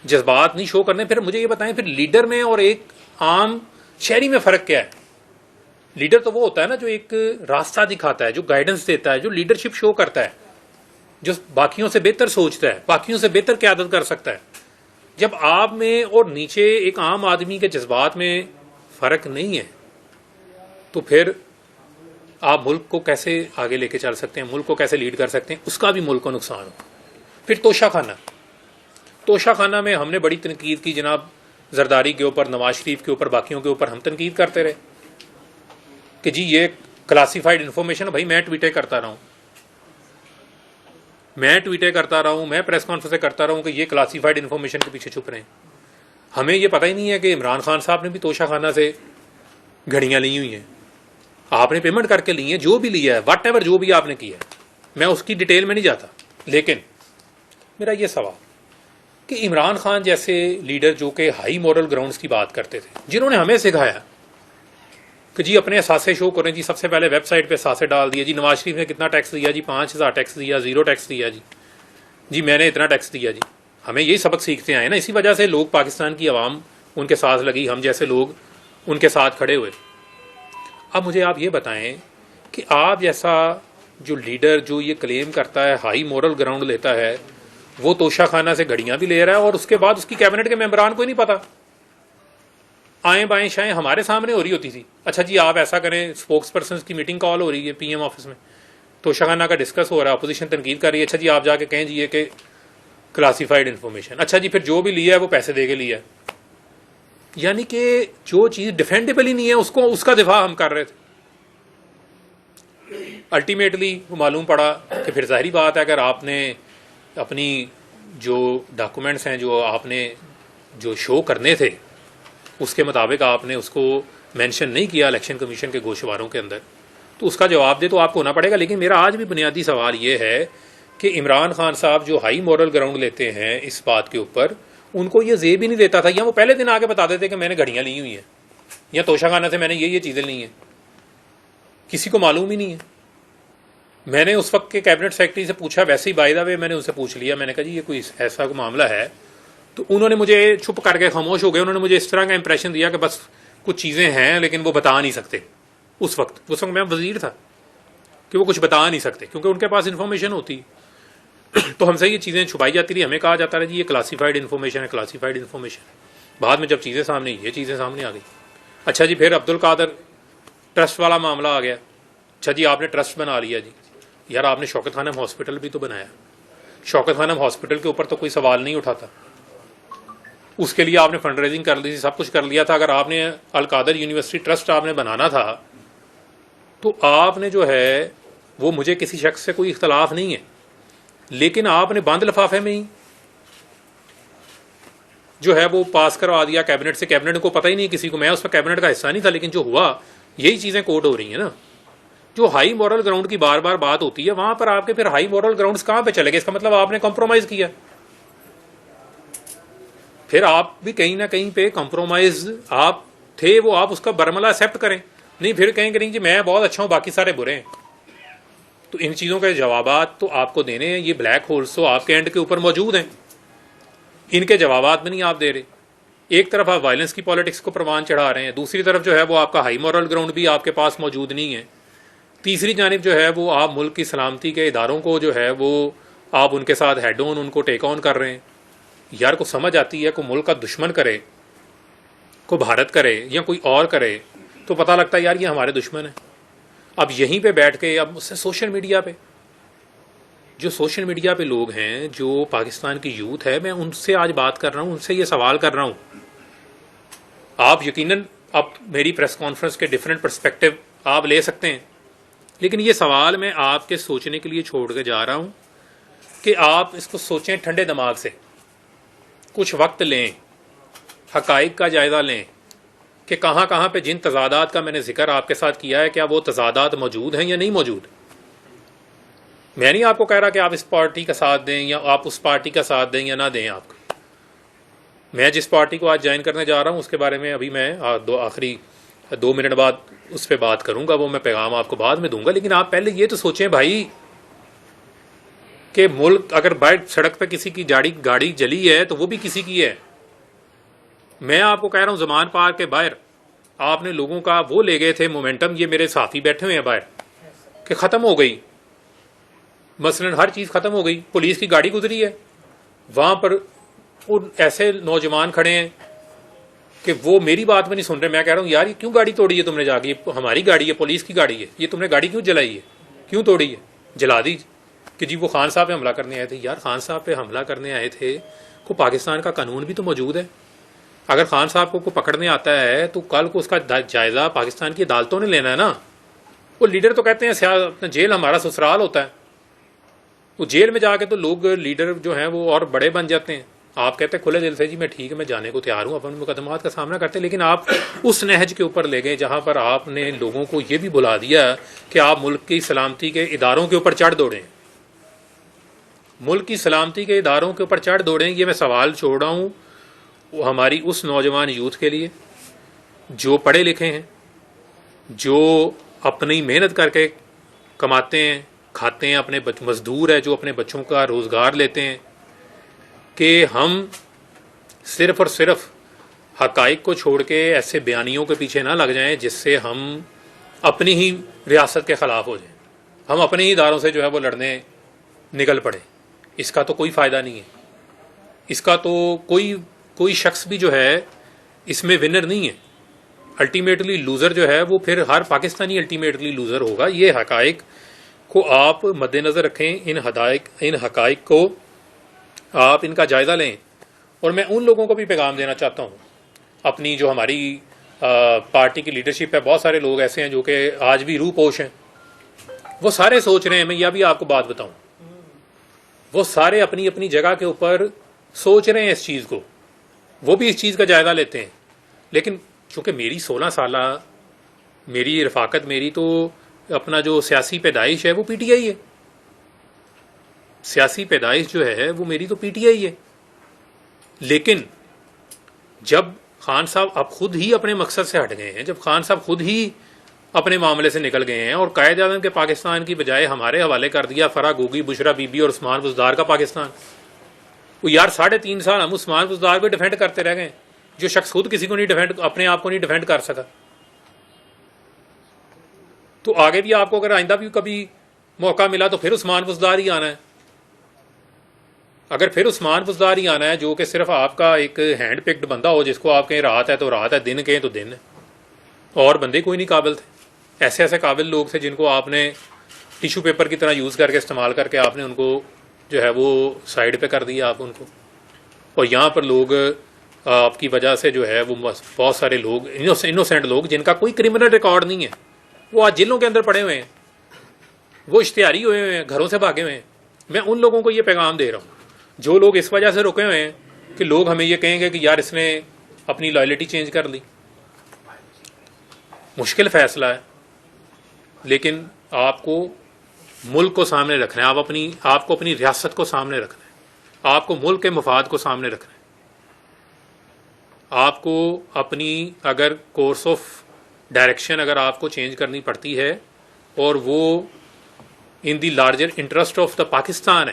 جذبات نہیں شو کرنے. پھر مجھے یہ بتائیں، پھر لیڈر میں اور ایک عام شہری میں فرق کیا ہے؟ لیڈر تو وہ ہوتا ہے نا جو ایک راستہ دکھاتا ہے، جو گائیڈنس دیتا ہے، جو لیڈرشپ شو کرتا ہے، جو باقیوں سے بہتر سوچتا ہے، باقیوں سے بہتر قیادت کر سکتا ہے. جب آپ میں اور نیچے ایک عام آدمی کے جذبات میں فرق نہیں ہے، تو پھر آپ ملک کو کیسے آگے لے کے چل سکتے ہیں، ملک کو کیسے لیڈ کر سکتے ہیں؟ اس کا بھی ملک کو نقصان ہو. پھر توشہ خانہ میں ہم نے بڑی تنقید کی، جناب زرداری کے اوپر، نواز شریف کے اوپر، باقیوں کے اوپر ہم تنقید کرتے رہے کہ جی یہ کلاسیفائڈ انفارمیشن. بھائی میں ٹویٹیں کرتا رہا ہوں، میں پریس کانفرنسیں کرتا رہا ہوں کہ یہ کلاسیفائڈ انفارمیشن کے پیچھے چھپ رہے ہیں. ہمیں یہ پتہ ہی نہیں ہے کہ عمران خان صاحب نے بھی توشہ خانہ سے گھڑیاں لی ہوئی ہیں. آپ نے پیمنٹ کر کے لی ہیں، جو بھی لیا ہے، واٹ ایور جو بھی آپ نے کیا ہے، میں اس کی ڈیٹیل میں نہیں جاتا. لیکن میرا یہ سوال کہ عمران خان جیسے لیڈر جو کہ ہائی مورل گراؤنڈز کی بات کرتے تھے، جنہوں نے ہمیں سکھایا کہ جی اپنے اثاثے شو کریں، جی سب سے پہلے ویب سائٹ پہ اثاثے ڈال دیا، جی نواز شریف نے کتنا ٹیکس دیا، جی 5,000 ٹیکس دیا، 0 ٹیکس دیا، جی میں نے اتنا ٹیکس دیا. جی ہمیں یہی سبق سیکھتے آئے نا، اسی وجہ سے لوگ، پاکستان کی عوام ان کے ساتھ لگی، ہم جیسے لوگ ان کے ساتھ کھڑے ہوئے. اب مجھے آپ یہ بتائیں کہ آپ جیسا جو لیڈر جو یہ کلیم کرتا ہے، ہائی مورل گراؤنڈ لیتا ہے، وہ توشہ خانہ سے گھڑیاں بھی لے رہا ہے اور اس کے بعد اس کی کیبنٹ کے ممبران کو ہی نہیں پتا. آئیں بائیں شائیں ہمارے سامنے ہو رہی ہوتی تھی. اچھا جی آپ ایسا کریں، اسپوکس پرسنس کی میٹنگ کال ہو رہی ہے پی ایم آفس میں، توشہ خانہ کا ڈسکس ہو رہا ہے، اپوزیشن تنقید کر رہی ہے. اچھا جی آپ جا کے کہیں جی یہ کہ کلاسیفائڈ انفارمیشن. اچھا جی پھر جو بھی لیا ہے وہ پیسے دے کے لیا ہے. یعنی کہ جو چیز ڈیفینڈیبل ہی نہیں ہے اس کا دفاع ہم کر رہے تھے. الٹیمیٹلی وہ معلوم پڑا کہ پھر ظاہری بات ہے اگر آپ نے اپنی جو ڈاکومنٹس ہیں جو آپ نے جو شو کرنے تھے اس کے مطابق آپ نے اس کو مینشن نہیں کیا الیکشن کمیشن کے گوشواروں کے اندر، تو اس کا جواب دے تو آپ کو ہونا پڑے گا. لیکن میرا آج بھی بنیادی سوال یہ ہے کہ عمران خان صاحب جو ہائی مورل گراؤنڈ لیتے ہیں اس بات کے اوپر، ان کو یہ زیب ہی نہیں دیتا تھا، یا وہ پہلے دن آ کے بتا دیتے کہ میں نے گھڑیاں لی ہوئی ہیں یا توشہ خانہ سے میں نے یہ چیزیں لی ہیں. کسی کو معلوم ہی نہیں ہے. میں نے اس وقت کے کیبنٹ سیکرٹری سے پوچھا، ویسے ہی بائی دا وے میں نے ان سے پوچھ لیا، میں نے کہا جی یہ کوئی ایسا معاملہ ہے، تو انہوں نے مجھے چھپ کر کے خاموش ہو گئے. انہوں نے مجھے اس طرح کا امپریشن دیا کہ بس کچھ چیزیں ہیں لیکن وہ بتا نہیں سکتے. اس وقت میں وزیر تھا کہ وہ کچھ بتا نہیں سکتے کیونکہ ان کے پاس انفارمیشن ہوتی تو ہم سے یہ چیزیں چھپائی جاتی رہی. ہمیں کہا جاتا رہا جی یہ کلاسیفائڈ انفارمیشن ہے، کلاسیفائڈ انفارمیشن. بعد میں جب چیزیں سامنے، یہ چیزیں سامنے آ گئی. اچھا جی پھر عبد القادر ٹرسٹ والا معاملہ آ گیا. اچھا جی آپ نے ٹرسٹ بنا لیا. جی یار آپ نے شوکت خانم ہاسپٹل بھی تو بنایا. شوکت خانم ہاسپٹل کے اوپر تو کوئی سوال نہیں اٹھاتا، اس کے لیے آپ نے فنڈ ریزنگ کر لی تھی، سب کچھ کر لیا تھا. اگر آپ نے القادر یونیورسٹی ٹرسٹ آپ نے بنانا تھا تو آپ نے جو ہے وہ، مجھے کسی شخص سے کوئی اختلاف نہیں ہے، لیکن آپ نے بند لفافے میں ہی جو ہے وہ پاس کروا دیا کیبنٹ سے. کیبنٹ کو پتہ ہی نہیں کسی کو، میں اس میں کیبنٹ کا حصہ نہیں تھا، لیکن جو ہوا یہی چیزیں کوٹ ہو رہی ہیں نا. جو ہائی مورل گراؤنڈ کی بار بار بات ہوتی ہے وہاں پر آپ کے پھر ہائی مورل گراؤنڈز کہاں پہ چلے گئے؟ اس کا مطلب آپ نے کمپرومائز کیا. پھر آپ بھی کہیں نہ کہیں پہ کمپرومائز آپ تھے، وہ آپ اس کا برملا ایکسیپٹ کریں. نہیں پھر کہیں کہ نہیں جی میں بہت اچھا ہوں باقی سارے برے ہیں. تو ان چیزوں کے جوابات تو آپ کو دینے ہیں. یہ بلیک ہولز تو آپ کے اینڈ کے اوپر موجود ہیں، ان کے جوابات بھی نہیں آپ دے رہے. ایک طرف آپ وائلنس کی پالیٹکس کو پروان چڑھا رہے ہیں، دوسری طرف جو ہے وہ آپ کا ہائی مورل گراؤنڈ بھی آپ کے پاس موجود نہیں ہے، تیسری جانب جو ہے وہ آپ ملک کی سلامتی کے اداروں کو جو ہے وہ آپ ان کے ساتھ ہیڈ آن، ان کو ٹیک آن کر رہے ہیں. یار کو سمجھ آتی ہے کو ملک کا دشمن کرے، کو بھارت کرے یا کوئی اور کرے تو پتہ لگتا ہے یار یہ ہمارے دشمن ہیں. اب یہیں پہ بیٹھ کے اب اس سے سوشل میڈیا پہ جو سوشل میڈیا پہ لوگ ہیں، جو پاکستان کی یوتھ ہے، میں ان سے آج بات کر رہا ہوں، ان سے یہ سوال کر رہا ہوں. آپ یقیناً اب میری پریس کانفرنس کے ڈفرینٹ پرسپیکٹو آپ لے سکتے ہیں، لیکن یہ سوال میں آپ کے سوچنے کے لیے چھوڑ کے جا رہا ہوں کہ آپ اس کو سوچیں ٹھنڈے دماغ سے، کچھ وقت لیں، حقائق کا جائزہ لیں کہ کہاں کہاں پہ جن تضادات کا میں نے ذکر آپ کے ساتھ کیا ہے کیا وہ تضادات موجود ہیں یا نہیں موجود. میں نہیں آپ کو کہہ رہا کہ آپ اس پارٹی کا ساتھ دیں یا آپ اس پارٹی کا ساتھ دیں یا نہ دیں. آپ کو میں جس پارٹی کو آج جوائن کرنے جا رہا ہوں اس کے بارے میں ابھی میں آخری 2 منٹ بعد اس پہ بات کروں گا، وہ میں پیغام آپ کو بعد میں دوں گا. لیکن آپ پہلے یہ تو سوچیں بھائی کہ ملک اگر باہر سڑک پہ کسی کی گاڑی جلی ہے تو وہ بھی کسی کی ہے. میں آپ کو کہہ رہا ہوں زمان پارک کے باہر آپ نے لوگوں کا وہ لے گئے تھے مومنٹم، یہ میرے ساتھی بیٹھے ہوئے ہیں باہر، کہ ختم ہو گئی، مثلا ہر چیز ختم ہو گئی. پولیس کی گاڑی گزری ہے، وہاں پر ایسے نوجوان کھڑے ہیں کہ وہ میری بات میں نہیں سن رہے. میں کہہ رہا ہوں یار یہ کیوں گاڑی توڑی ہے تم نے جا کے؟ ہماری گاڑی ہے، پولیس کی گاڑی ہے، یہ تم نے گاڑی کیوں جلائی ہے، کیوں توڑی ہے؟ جلا دی کہ جی وہ خان صاحب پہ حملہ کرنے آئے تھے. یار خان صاحب پہ حملہ کرنے آئے تھے کو پاکستان کا قانون بھی تو موجود ہے. اگر خان صاحب کو پکڑنے آتا ہے تو کل کو اس کا جائزہ پاکستان کی عدالتوں نے لینا ہے نا. وہ لیڈر تو کہتے ہیں جیل ہمارا سسرال ہوتا ہے. وہ جیل میں جا کے تو لوگ لیڈر جو ہیں وہ اور بڑے بن جاتے ہیں. آپ کہتے ہیں کھلے دل سے جی میں ٹھیک ہے میں جانے کو تیار ہوں, اپنے مقدمات کا سامنا کرتے ہیں, لیکن آپ اس نہج کے اوپر لے گئے جہاں پر آپ نے لوگوں کو یہ بھی بلا دیا کہ آپ ملک کی سلامتی کے اداروں کے اوپر چڑھ دوڑیں. ملک کی سلامتی کے اداروں کے اوپر چڑھ دوڑیں. یہ میں سوال چھوڑ رہا ہوں ہماری اس نوجوان یوتھ کے لیے جو پڑھے لکھے ہیں, جو اپنی محنت کر کے کماتے ہیں کھاتے ہیں, اپنے مزدور ہے جو اپنے بچوں کا روزگار لیتے ہیں, کہ ہم صرف اور صرف حقائق کو چھوڑ کے ایسے بیانیوں کے پیچھے نہ لگ جائیں جس سے ہم اپنی ہی ریاست کے خلاف ہو جائیں, ہم اپنے ہی اداروں سے جو ہے وہ لڑنے نکل پڑیں. اس کا تو کوئی فائدہ نہیں ہے. اس کا تو کوئی شخص بھی جو ہے اس میں ونر نہیں ہے. الٹیمیٹلی لوزر جو ہے وہ پھر ہر پاکستانی الٹیمیٹلی لوزر ہوگا. یہ حقائق کو آپ مد نظر رکھیں, ان حقائق کو آپ ان کا جائزہ لیں. اور میں ان لوگوں کو بھی پیغام دینا چاہتا ہوں, اپنی جو ہماری پارٹی کی لیڈرشپ ہے, بہت سارے لوگ ایسے ہیں جو کہ آج بھی روح پوش ہیں, وہ سارے سوچ رہے ہیں, میں یہ بھی آپ کو بات بتاؤں, وہ سارے اپنی اپنی جگہ کے اوپر سوچ رہے ہیں اس چیز کو, وہ بھی اس چیز کا جائزہ لیتے ہیں. لیکن چونکہ میری 16 سالہ میری رفاقت, میری تو اپنا جو سیاسی پیدائش ہے وہ پی ٹی آئی ہے. سیاسی پیدائش جو ہے وہ میری تو پی ٹی آئی ہے. لیکن جب خان صاحب اب خود ہی اپنے مقصد سے ہٹ گئے ہیں, جب خان صاحب خود ہی اپنے معاملے سے نکل گئے ہیں اور قائد اعظم کے پاکستان کی بجائے ہمارے حوالے کر دیا فرح گوگی, بشرا بی بی اور عثمان بزدار کا پاکستان. وہ یار 3.5 سال ہم عثمان بزدار کو ڈیفینڈ کرتے رہ گئے, جو شخص خود کسی کو نہیں ڈیفینڈ, اپنے آپ کو نہیں ڈیفینڈ کر سکا. تو آگے بھی آپ کو اگر آئندہ بھی کبھی موقع ملا تو پھر عثمان بزدار ہی آنا ہے. اگر پھر عثمان بزدار ہی آنا ہے جو کہ صرف آپ کا ایک ہینڈ پکڈ بندہ ہو, جس کو آپ کہیں رات ہے تو رات ہے, دن کہیں تو دن ہے, اور بندے کوئی نہیں قابل تھے. ایسے ایسے قابل لوگ تھے جن کو آپ نے ٹیشو پیپر کی طرح یوز کر کے استعمال کر کے آپ نے ان کو جو ہے وہ سائڈ پہ کر دیا آپ ان کو. اور یہاں پر لوگ آپ کی وجہ سے جو ہے وہ بہت سارے لوگ انوسینٹ لوگ جن کا کوئی کرمنل ریکارڈ نہیں ہے, وہ آج جیلوں کے اندر پڑے ہوئے ہیں, وہ اشتہاری ہوئے ہوئے ہیں, گھروں سے بھاگے ہوئے ہیں. میں ان لوگوں کو یہ پیغام دے رہا ہوں جو لوگ اس وجہ سے رکے ہوئے ہیں کہ لوگ ہمیں یہ کہیں گے کہ یار اس نے اپنی لائلٹی چینج کر لی. مشکل فیصلہ ہے, لیکن آپ کو ملک کو سامنے رکھنا ہے, آپ کو اپنی ریاست کو سامنے رکھنا ہے, آپ کو ملک کے مفاد کو سامنے رکھنا ہے. آپ کو اپنی اگر کورس آف ڈائریکشن اگر آپ کو چینج کرنی پڑتی ہے اور وہ in the larger interest of the Pakistan ہے,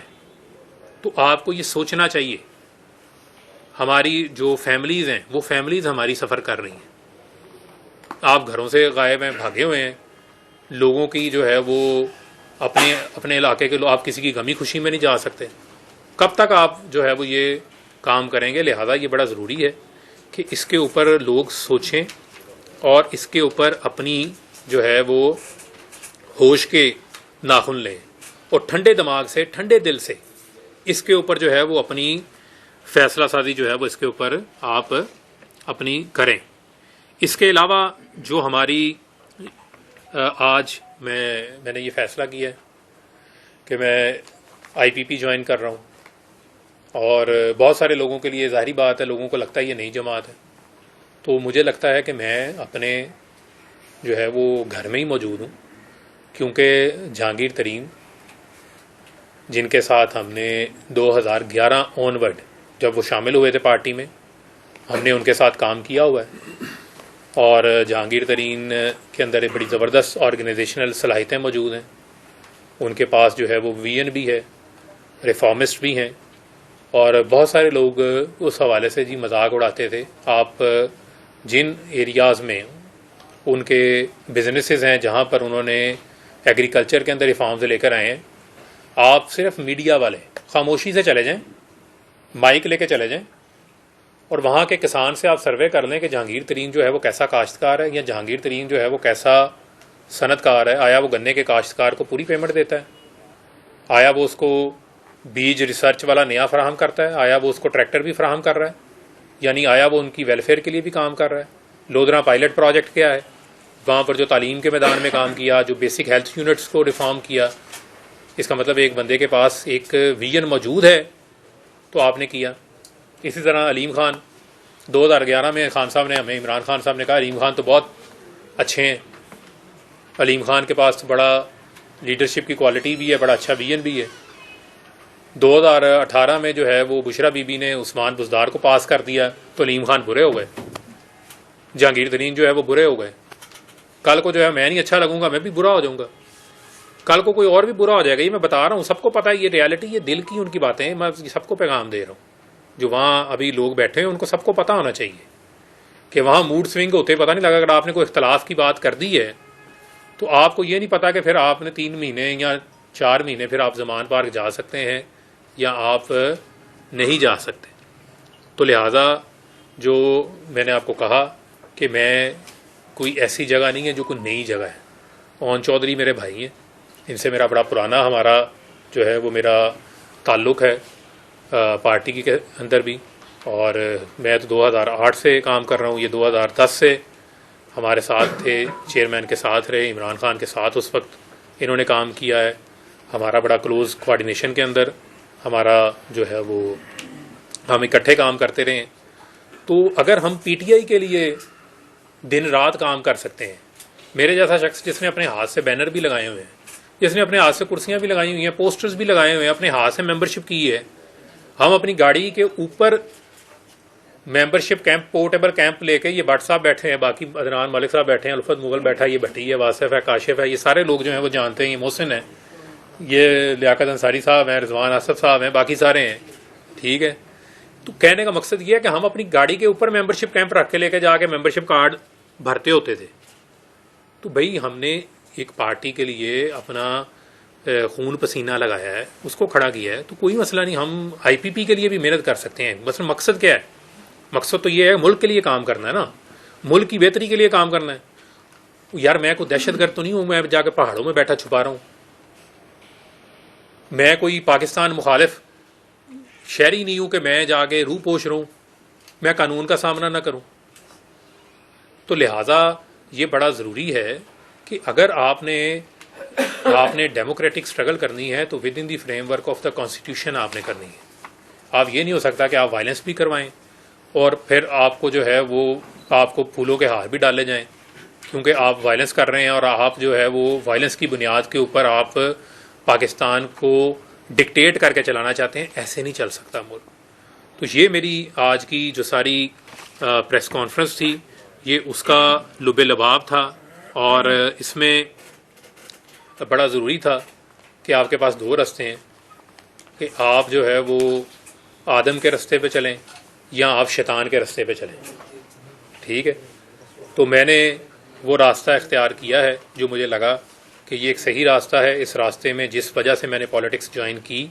تو آپ کو یہ سوچنا چاہیے. ہماری جو فیملیز ہیں وہ فیملیز ہماری سفر کر رہی ہیں. آپ گھروں سے غائب ہیں, بھاگے ہوئے ہیں. لوگوں کی جو ہے وہ اپنے علاقے کے لوگ, آپ کسی کی غمی خوشی میں نہیں جا سکتے. کب تک آپ جو ہے وہ یہ کام کریں گے؟ لہذا یہ بڑا ضروری ہے کہ اس کے اوپر لوگ سوچیں اور اس کے اوپر اپنی جو ہے وہ ہوش کے ناخن لیں اور ٹھنڈے دماغ سے, ٹھنڈے دل سے اس کے اوپر جو ہے وہ اپنی فیصلہ سازی جو ہے وہ اس کے اوپر آپ اپنی کریں. اس کے علاوہ جو ہماری آج میں نے یہ فیصلہ کیا ہے کہ میں آئی پی پی جوائن کر رہا ہوں, اور بہت سارے لوگوں کے لیے ظاہری بات ہے, لوگوں کو لگتا ہے یہ نئی جماعت ہے, تو مجھے لگتا ہے کہ میں اپنے جو ہے وہ گھر میں ہی موجود ہوں, کیونکہ جہانگیر ترین جن کے ساتھ ہم نے 2011 آن ورڈ جب وہ شامل ہوئے تھے پارٹی میں, ہم نے ان کے ساتھ کام کیا ہوا ہے, اور جہانگیر ترین کے اندر ایک بڑی زبردست آرگنائزیشنل صلاحیتیں موجود ہیں. ان کے پاس جو ہے وہ ویژن بھی ہے, ریفارمسٹ بھی ہیں, اور بہت سارے لوگ اس حوالے سے جی مذاق اڑاتے تھے. آپ جن ایریاز میں ان کے بزنسز ہیں جہاں پر انہوں نے ایگریکلچر کے اندر ریفارمز لے کر آئے ہیں, آپ صرف میڈیا والے خاموشی سے چلے جائیں, مائک لے کے چلے جائیں, اور وہاں کے کسان سے آپ سروے کر لیں کہ جہانگیر ترین جو ہے وہ کیسا کاشتکار ہے, یا جہانگیر ترین جو ہے وہ کیسا صنعت کار ہے. آیا وہ گنے کے کاشتکار کو پوری پیمنٹ دیتا ہے؟ آیا وہ اس کو بیج ریسرچ والا نیا فراہم کرتا ہے؟ آیا وہ اس کو ٹریکٹر بھی فراہم کر رہا ہے؟ یعنی آیا وہ ان کی ویلفیئر کے لیے بھی کام کر رہا ہے. لودھرا پائلٹ پروجیکٹ کیا ہے, وہاں پر جو تعلیم کے میدان میں کام کیا, جو بیسک ہیلتھ یونٹس کو ریفارم کیا, اس کا مطلب ایک بندے کے پاس ایک ویژن موجود ہے تو آپ نے کیا. اسی طرح علیم خان 2011 میں خان صاحب نے ہمیں, عمران خان صاحب نے کہا علیم خان تو بہت اچھے ہیں, علیم خان کے پاس بڑا لیڈرشپ کی کوالٹی بھی ہے, بڑا اچھا ویژن بھی ہے. 2018 میں جو ہے وہ بشرا بی بی نے عثمان بزدار کو پاس کر دیا تو علیم خان برے ہو گئے, جہانگیر ترین جو ہے وہ برے ہو گئے. کل کو جو ہے میں نہیں اچھا لگوں گا, میں بھی برا ہو جاؤں گا, کل کو کوئی اور بھی برا ہو جائے گا. یہ میں بتا رہا ہوں, سب کو پتہ ہے یہ ریالٹی, یہ دل کی ان کی باتیں ہیں, میں سب کو پیغام دے رہا ہوں. جو وہاں ابھی لوگ بیٹھے ہیں ان کو سب کو پتہ ہونا چاہیے کہ وہاں موڈ سوئنگ ہوتے پتہ نہیں لگا. اگر آپ نے کوئی اختلاف کی بات کر دی ہے تو آپ کو یہ نہیں پتا کہ پھر آپ نے 3 مہینے یا 4 مہینے پھر آپ زمان پارک جا سکتے ہیں یا آپ نہیں جا سکتے. تو لہٰذا جو میں نے آپ کو کہا کہ میں کوئی ایسی جگہ نہیں ہے جو کوئی نئی جگہ ہے. اون چودھری میرے بھائی ہیں, ان سے میرا بڑا پرانا ہمارا جو ہے وہ میرا تعلق ہے پارٹی کے اندر بھی, اور میں تو 2008 سے کام کر رہا ہوں, یہ 2010 سے ہمارے ساتھ تھے, چیئرمین کے ساتھ رہے, عمران خان کے ساتھ اس وقت انہوں نے کام کیا ہے. ہمارا بڑا کلوز کوآرڈینیشن کے اندر ہمارا جو ہے وہ ہم اکٹھے کام کرتے رہے ہیں. تو اگر ہم پی ٹی آئی کے لیے دن رات کام کر سکتے ہیں, میرے جیسا شخص جس نے اپنے ہاتھ سے بینر بھی لگائے ہوئے ہیں, جس نے اپنے ہاتھ سے کرسیاں بھی لگائی ہوئی ہیں, پوسٹرز بھی لگائے ہوئے ہیں, اپنے ہاتھ سے ممبرشپ کی ہے, ہم اپنی گاڑی کے اوپر ممبرشپ کیمپ, پورٹیبل کیمپ لے کے, یہ بٹ صاحب بیٹھے ہیں, باقی عدنان ملک صاحب بیٹھے ہیں, الفت مغل بیٹھا ہے, یہ بھٹی ہے, واصف ہے, کاشف ہے, یہ سارے لوگ جو ہیں وہ جانتے ہیں, یہ محسن ہیں, یہ لیاقت انصاری صاحب ہیں, رضوان اسد صاحب ہیں, باقی سارے ہیں. ٹھیک ہے, تو کہنے کا مقصد یہ ہے کہ ہم اپنی گاڑی کے اوپر ممبرشپ کیمپ رکھ کے لے کے جا کے ممبرشپ کارڈ بھرتے ہوتے تھے. تو بھائی ہم نے ایک پارٹی کے لیے اپنا خون پسینہ لگایا ہے, اس کو کھڑا کیا ہے, تو کوئی مسئلہ نہیں, ہم آئی پی پی کے لیے بھی محنت کر سکتے ہیں. بس مقصد کیا ہے؟ مقصد تو یہ ہے ملک کے لیے کام کرنا ہے نا, ملک کی بہتری کے لیے کام کرنا ہے. یار میں کوئی دہشت گرد تو نہیں ہوں, میں جا کے پہاڑوں میں بیٹھا چھپا رہا ہوں, میں کوئی پاکستان مخالف شہری نہیں ہوں کہ میں جا کے روح پوش رہوں, میں قانون کا سامنا نہ کروں. تو لہٰذا یہ بڑا ضروری ہے کہ اگر آپ نے ڈیموکریٹک اسٹرگل کرنی ہے تو with in the frame work of the constitution آپ نے کرنی ہے. آپ یہ نہیں ہو سکتا کہ آپ وائلنس بھی کروائیں اور پھر آپ کو جو ہے وہ آپ کو پھولوں کے ہار بھی ڈالے جائیں کیونکہ آپ وائلنس کر رہے ہیں, اور آپ جو ہے وہ وائلنس کی بنیاد کے اوپر آپ پاکستان کو ڈکٹیٹ کر کے چلانا چاہتے ہیں. ایسے نہیں چل سکتا ملک. تو یہ میری آج کی جو ساری پریس کانفرنس تھی یہ اس کا لب لباب تھا, اور اس میں بڑا ضروری تھا کہ آپ کے پاس 2 راستے ہیں کہ آپ جو ہے وہ آدم کے راستے پہ چلیں یا آپ شیطان کے راستے پہ چلیں. ٹھیک ہے, تو میں نے وہ راستہ اختیار کیا ہے جو مجھے لگا کہ یہ ایک صحیح راستہ ہے. اس راستے میں جس وجہ سے میں نے پالیٹکس جوائن کی,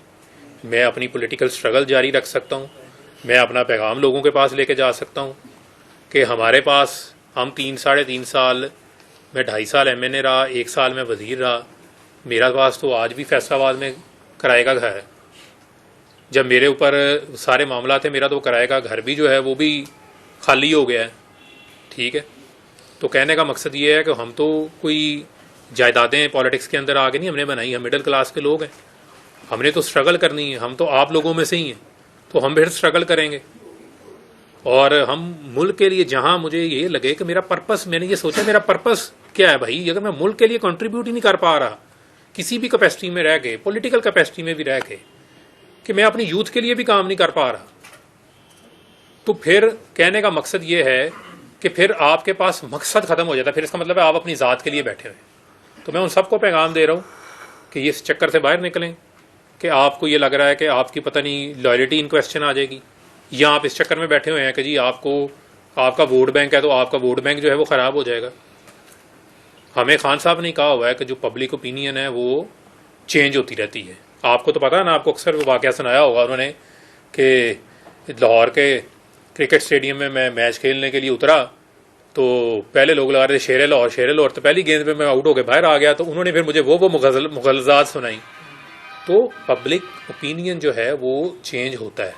میں اپنی پولیٹیکل سٹرگل جاری رکھ سکتا ہوں, میں اپنا پیغام لوگوں کے پاس لے کے جا سکتا ہوں کہ ہمارے پاس ہم 3-3.5 سال, میں 2.5 سال ایم این اے رہا, 1 سال میں وزیر رہا, میرا پاس تو آج بھی فیصلہ آباد میں کرائے کا گھر ہے. جب میرے اوپر سارے معاملات تھے میرا تو کرائے کا گھر بھی جو ہے وہ بھی خالی ہو گیا ہے. ٹھیک ہے, تو کہنے کا مقصد یہ ہے کہ ہم تو کوئی جائیدادیں پالیٹکس کے اندر آگے نہیں ہم نے بنائی, ہم مڈل کلاس کے لوگ ہیں, ہم نے تو سٹرگل کرنی ہے, ہم تو آپ لوگوں میں سے ہی ہیں, تو ہم پھر سٹرگل کریں گے. اور ہم ملک کے لیے جہاں مجھے یہ لگے کہ میرا پرپس, میں نے یہ سوچا میرا پرپس کیا ہے بھائی, اگر میں ملک کے لیے کنٹریبیوٹ ہی نہیں کر پا رہا کسی بھی کیپیسٹی میں رہ کے, پولیٹیکل کیپیسٹی میں بھی رہ کے, کہ میں اپنی یوتھ کے لیے بھی کام نہیں کر پا رہا, تو پھر کہنے کا مقصد یہ ہے کہ پھر آپ کے پاس مقصد ختم ہو جاتا ہے. پھر اس کا مطلب ہے آپ اپنی ذات کے لیے بیٹھے ہوئے. تو میں ان سب کو پیغام دے رہا ہوں کہ یہ اس چکر سے باہر نکلیں کہ آپ کو یہ لگ رہا ہے کہ آپ کی پتہ نہیں لائلٹی ان کویسچن آ جائے گی, یا آپ اس چکر میں بیٹھے ہوئے ہیں کہ جی آپ کا ووٹ بینک ہے تو آپ کا ووٹ بینک جو ہے وہ خراب ہو جائے گا. ہمیں خان صاحب نے کہا ہوا ہے کہ جو پبلک اوپینین ہے وہ چینج ہوتی رہتی ہے. آپ کو تو پتا ہے نا, آپ کو اکثر وہ واقعہ سنایا ہوگا انہوں نے کہ لاہور کے کرکٹ اسٹیڈیم میں میچ کھیلنے کے لیے اترا تو پہلے لوگ لگا رہے تھے شیر لاہور, تو پہلی گیند پہ میں آؤٹ ہو کے باہر آ گیا, تو انہوں نے پھر مجھے وہ مغلظات سنائی. تو پبلک اوپینین جو ہے وہ چینج ہوتا ہے.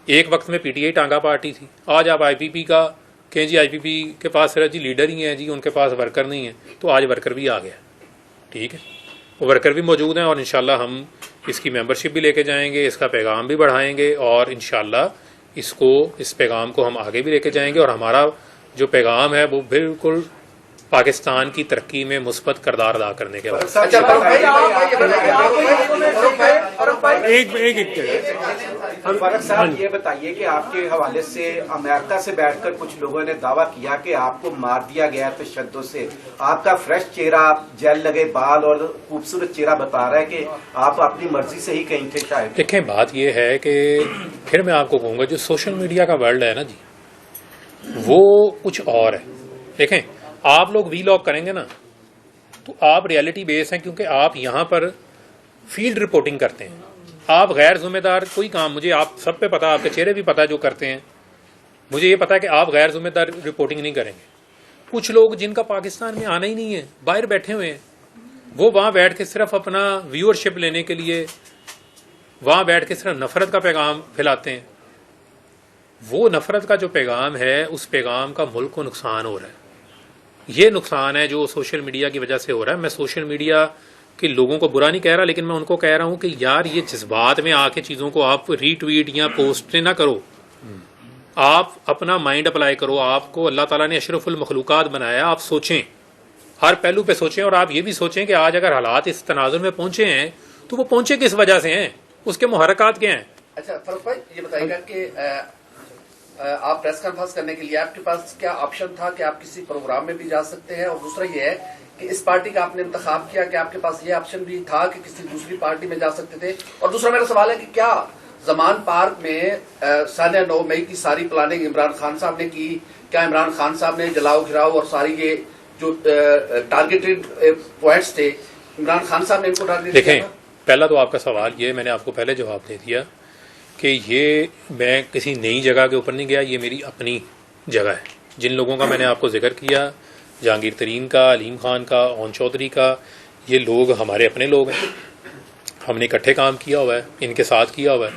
ایک وقت میں پی ٹی آئی ٹانگا پارٹی تھی، آج آپ آئی پی پی کا کہیں جی آئی پی پی کے پاس صرف جی لیڈر ہی ہیں جی، ان کے پاس ورکر نہیں ہیں، تو آج ورکر بھی آ گیا، ٹھیک ہے، وہ ورکر بھی موجود ہیں، اور انشاءاللہ ہم اس کی ممبرشپ بھی لے کے جائیں گے، اس کا پیغام بھی بڑھائیں گے، اور انشاءاللہ اس پیغام کو ہم آگے بھی لے کے جائیں گے، اور ہمارا جو پیغام ہے وہ بالکل پاکستان کی ترقی میں مثبت کردار ادا کرنے کے بعد۔ فرق صاحب یہ بتائیے کہ آپ کے حوالے سے امریکہ سے بیٹھ کر کچھ لوگوں نے دعویٰ کیا کہ آپ کو مار دیا گیا تشدد سے، آپ کا فریش چہرہ، جیل لگے بال اور خوبصورت چہرہ بتا رہا ہے کہ آپ اپنی مرضی سے ہی کہیں تھے شاید۔ دیکھیں بات یہ ہے کہ پھر میں آپ کو کہوں گا جو سوشل میڈیا کا ورلڈ ہے نا جی، وہ کچھ اور ہے۔ دیکھیں آپ لوگ وی لاگ کریں گے نا تو آپ ریئلٹی بیس ہیں، کیونکہ آپ یہاں پر فیلڈ رپورٹنگ کرتے ہیں، آپ غیر ذمہ دار کوئی کام، مجھے آپ سب پہ پتا، آپ کے چہرے بھی پتا جو کرتے ہیں، مجھے یہ پتا ہے کہ آپ غیر ذمہ دار رپورٹنگ نہیں کریں گے۔ کچھ لوگ جن کا پاکستان میں آنا ہی نہیں ہے، باہر بیٹھے ہوئے ہیں، وہ وہاں بیٹھ کے صرف اپنا ویورشپ لینے کے لیے وہاں بیٹھ کے صرف نفرت کا پیغام پھیلاتے ہیں۔ وہ نفرت کا جو پیغام ہے، اس پیغام کا ملک کو نقصان ہو رہا ہے۔ یہ نقصان ہے جو سوشل میڈیا کی وجہ سے ہو رہا ہے۔ میں سوشل میڈیا کے لوگوں کو برا نہیں کہہ رہا، لیکن میں ان کو کہہ رہا ہوں کہ یار یہ جذبات میں آ کے چیزوں کو آپ ری ٹویٹ یا پوسٹ نہ کرو، آپ اپنا مائنڈ اپلائی کرو۔ آپ کو اللہ تعالیٰ نے اشرف المخلوقات بنایا، آپ سوچیں، ہر پہلو پہ سوچیں، اور آپ یہ بھی سوچیں کہ آج اگر حالات اس تناظر میں پہنچے ہیں تو وہ پہنچے کس وجہ سے ہیں، اس کے محرکات کیا ہیں۔ اچھا فاروق بھائی یہ بتائیے گا کہ آپ پریس کانفرنس کرنے کے لیے آپ کے پاس کیا آپشن تھا کہ آپ کسی پروگرام میں بھی جا سکتے ہیں، اور دوسرا یہ ہے کہ اس پارٹی کا آپ نے انتخاب کیا کہ آپ کے پاس یہ آپشن بھی تھا کہ کسی دوسری پارٹی میں جا سکتے تھے، اور دوسرا میرا سوال ہے کہ کیا زمان پارک میں سانیہ 9 مئی کی ساری پلاننگ عمران خان صاحب نے کی؟ کیا عمران خان صاحب نے جلاؤ گھراؤ اور ساری یہ جو ٹارگیٹڈ پوائنٹس تھے عمران خان صاحب نے ان کو ٹارگیٹ دیکھیں پہلا تو آپ کا سوال یہ میں نے آپ کو پہلے جواب دے دیا کہ یہ میں کسی نئی جگہ کے اوپر نہیں گیا، یہ میری اپنی جگہ ہے۔ جن لوگوں کا میں نے آپ کو ذکر کیا، جہانگیر ترین کا، علیم خان کا، اون چودھری کا، یہ لوگ ہمارے اپنے لوگ ہیں، ہم نے اکٹھے کام کیا ہوا ہے، ان کے ساتھ کیا ہوا ہے،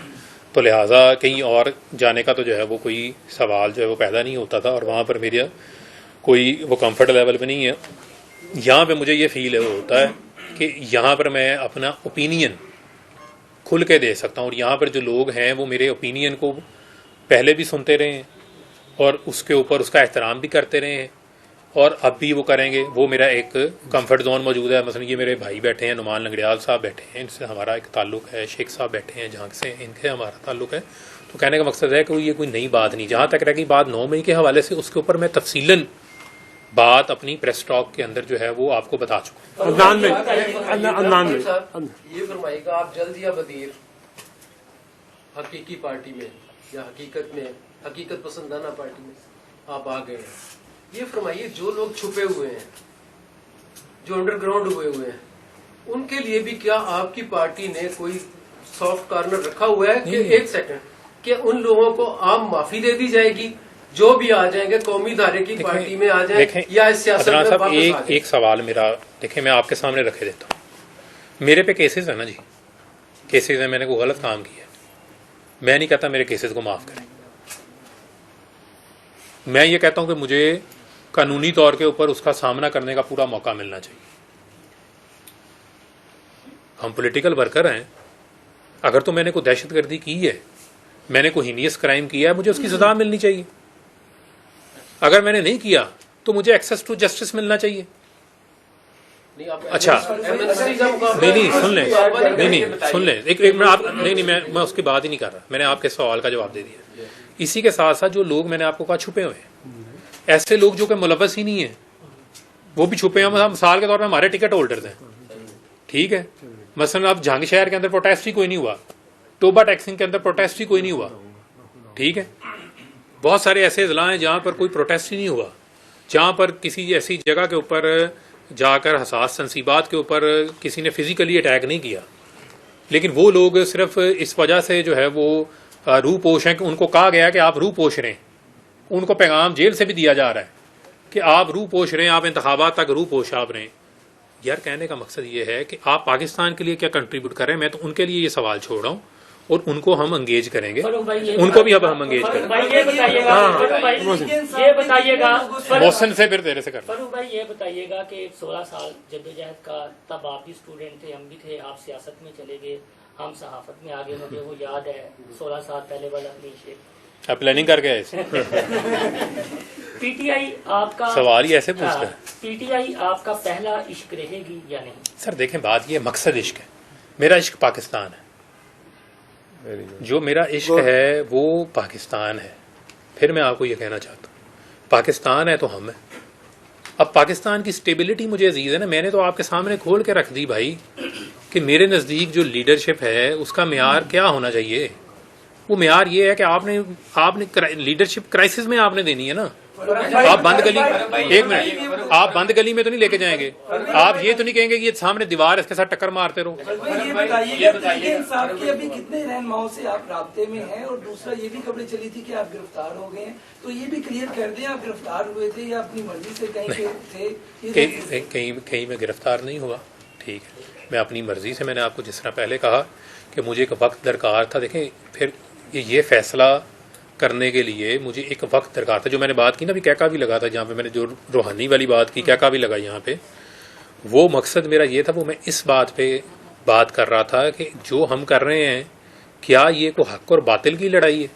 تو لہٰذا کہیں اور جانے کا تو جو ہے وہ کوئی سوال جو ہے وہ پیدا نہیں ہوتا تھا، اور وہاں پر میرا کوئی وہ کمفرٹ لیول پہ نہیں ہے۔ یہاں پہ مجھے یہ فیل ہوتا ہے کہ یہاں پر میں اپنا اوپینین کھل کے دے سکتا ہوں، اور یہاں پر جو لوگ ہیں وہ میرے اوپینین کو پہلے بھی سنتے رہے ہیں اور اس کے اوپر اس کا احترام بھی کرتے رہے ہیں، اور اب بھی وہ کریں گے۔ وہ میرا ایک کمفرٹ زون موجود ہے۔ مثلا یہ میرے بھائی بیٹھے ہیں، نعمان لنگڑیال صاحب بیٹھے ہیں، ان سے ہمارا ایک تعلق ہے، شیخ صاحب بیٹھے ہیں جہاں سے ان کے ہمارا تعلق ہے۔ تو کہنے کا مقصد ہے کہ یہ کوئی نئی بات نہیں۔ جہاں تک رہ گئی بات 9 مئی کے حوالے سے، اس کے اوپر میں تفصیلاً بات اپنی پریس ٹاک کے اندر جو ہے وہ آپ کو بتا چکا ہوں۔ یہ فرمائیے گا آپ جلد یا بدیر حقیقی پارٹی میں یا حقیقت پسندانہ پارٹی میں آپ آ گئے ہیں، یہ فرمائیے جو لوگ چھپے ہوئے ہیں، جو انڈر گراؤنڈ ہوئے ہیں، ان کے لیے بھی کیا آپ کی پارٹی نے کوئی سافٹ کارنر رکھا ہوا ہے کہ ایک سیکنڈ کہ ان لوگوں کو عام معافی دے دی جائے گی جو بھی آ جائیں گے، قومی دھارے کی پارٹی میں آ جائیں یا اس سیاست میں واپس آ جائیں؟ ایک سوال میرا دیکھیں میں آپ کے سامنے رکھے دیتا ہوں۔ میرے پہ کیسز ہیں نا جی، کیسز ہیں، میں نے کوئی غلط کام کیا ہے، میں نہیں کہتا میرے کیسز کو معاف کریں، میں یہ کہتا ہوں کہ مجھے قانونی طور کے اوپر اس کا سامنا کرنے کا پورا موقع ملنا چاہیے۔ ہم پولیٹیکل ورکر ہیں، اگر تو میں نے کوئی دہشت گردی کی ہے، میں نے کوئی ہینیس کرائم کیا ہے، مجھے اس کی سزا ملنی چاہیے۔ اگر میں نے نہیں کیا تو مجھے ایکسیس ٹو جسٹس ملنا چاہیے۔ اچھا نہیں سن لیں، نہیں سن لیں، ایک میں آپ نہیں میں اس کی بات ہی نہیں کر رہا، میں نے آپ کے سوال کا جواب دے دیا۔ اسی کے ساتھ ساتھ جو لوگ میں نے آپ کو کہا چھپے ہوئے ہیں، ایسے لوگ جو کہ ملوث ہی نہیں ہیں وہ بھی چھپے ہیں۔ مثال کے طور پہ ہمارے ٹکٹ ہولڈرز ہیں، ٹھیک ہے، مثلا اب جہانگیر شہر کے اندر پروٹیسٹ ہی کوئی نہیں ہوا، ٹوبا ٹیکسنگ کے اندر پروٹیسٹ ہی کوئی نہیں ہوا، ٹھیک ہے، بہت سارے ایسے اضلاع ہیں جہاں پر کوئی پروٹیسٹ ہی نہیں ہوا، جہاں پر کسی ایسی جگہ کے اوپر جا کر حساس تنصیبات کے اوپر کسی نے فزیکلی اٹیک نہیں کیا، لیکن وہ لوگ صرف اس وجہ سے جو ہے وہ روح پوش ہیں کہ ان کو کہا گیا کہ آپ روح پوش رہیں، ان کو پیغام جیل سے بھی دیا جا رہا ہے کہ آپ روح پوش رہیں، آپ انتخابات تک روح پوش آپ رہیں۔ یار کہنے کا مقصد یہ ہے کہ آپ پاکستان کے لیے کیا کنٹریبیوٹ کر رہے ہیں، میں تو ان کے لیے یہ سوال چھوڑ رہا ہوں، اور ان کو ہم انگیج کریں گے, فاروق بھائی ان کو بھی اب ہم انگیج کریں گے. بھائی یہ بتائیے گا, فاروق بھائی یہ بتائیے گا, محسن سے پھر تیرے سے کرنا. فاروق بھائی یہ بتائیے گا کہ 16 سال جدوجہد کا, تب آپ بھی اسٹوڈنٹ تھے, ہم بھی تھے, آپ سیاست میں چلے گئے, ہم صحافت میں آگے, مجھے وہ یاد ہے 16 سال پہلے والا نیچے آپ پلاننگ کر کے آئے تھے. پی ٹی آئی آپ کا سوال ہی ایسے پوچھتا ہے. پی ٹی آئی آپ کا پہلا عشق رہے گی یا نہیں؟ سر دیکھیں, بات یہ مقصد عشق ہے. میرا عشق پاکستان ہے, جو میرا عشق ہے وہ پاکستان ہے. پھر میں آپ کو یہ کہنا چاہتا ہوں, پاکستان ہے تو ہم ہیں. اب پاکستان کی سٹیبلٹی مجھے عزیز ہے نا. میں نے تو آپ کے سامنے کھول کے رکھ دی بھائی کہ میرے نزدیک جو لیڈرشپ ہے اس کا معیار کیا ہونا چاہیے. وہ معیار یہ ہے کہ آپ نے لیڈرشپ کرائسس میں آپ نے دینی ہے نا. آپ بند گلی, ایک منٹ, آپ بند گلی میں تو نہیں لے کے جائیں گے. آپ یہ تو نہیں کہیں گے کہ یہ سامنے دیوار اس کے ساتھ ٹکر مارتے رہو. یہ بتائیے گا انصاف کے ابھی کتنے رہنماؤں سے آپ رابطے میں ہیں, اور دوسرا یہ بھی خبریں چلی تھی کہ آپ گرفتار ہو گئے ہیں, تو یہ بھی کلیئر کر دیں آپ گرفتار ہوئے تھے یا اپنی مرضی سے کہیں تھے؟ کہیں میں گرفتار نہیں ہوا. ٹھیک ہے, میں اپنی مرضی سے, میں نے آپ کو جس طرح پہلے کہا کہ مجھے ایک وقت درکار تھا. دیکھیں پھر یہ فیصلہ کرنے کے لیے مجھے ایک وقت درکار تھا. جو میں نے بات کی نا, ابھی کیکا بھی لگا تھا جہاں پہ میں نے جو روحانی والی بات کی, کیکا بھی لگا یہاں پہ. وہ مقصد میرا یہ تھا, وہ میں اس بات پہ بات کر رہا تھا کہ جو ہم کر رہے ہیں کیا یہ کوئی حق اور باطل کی لڑائی ہے.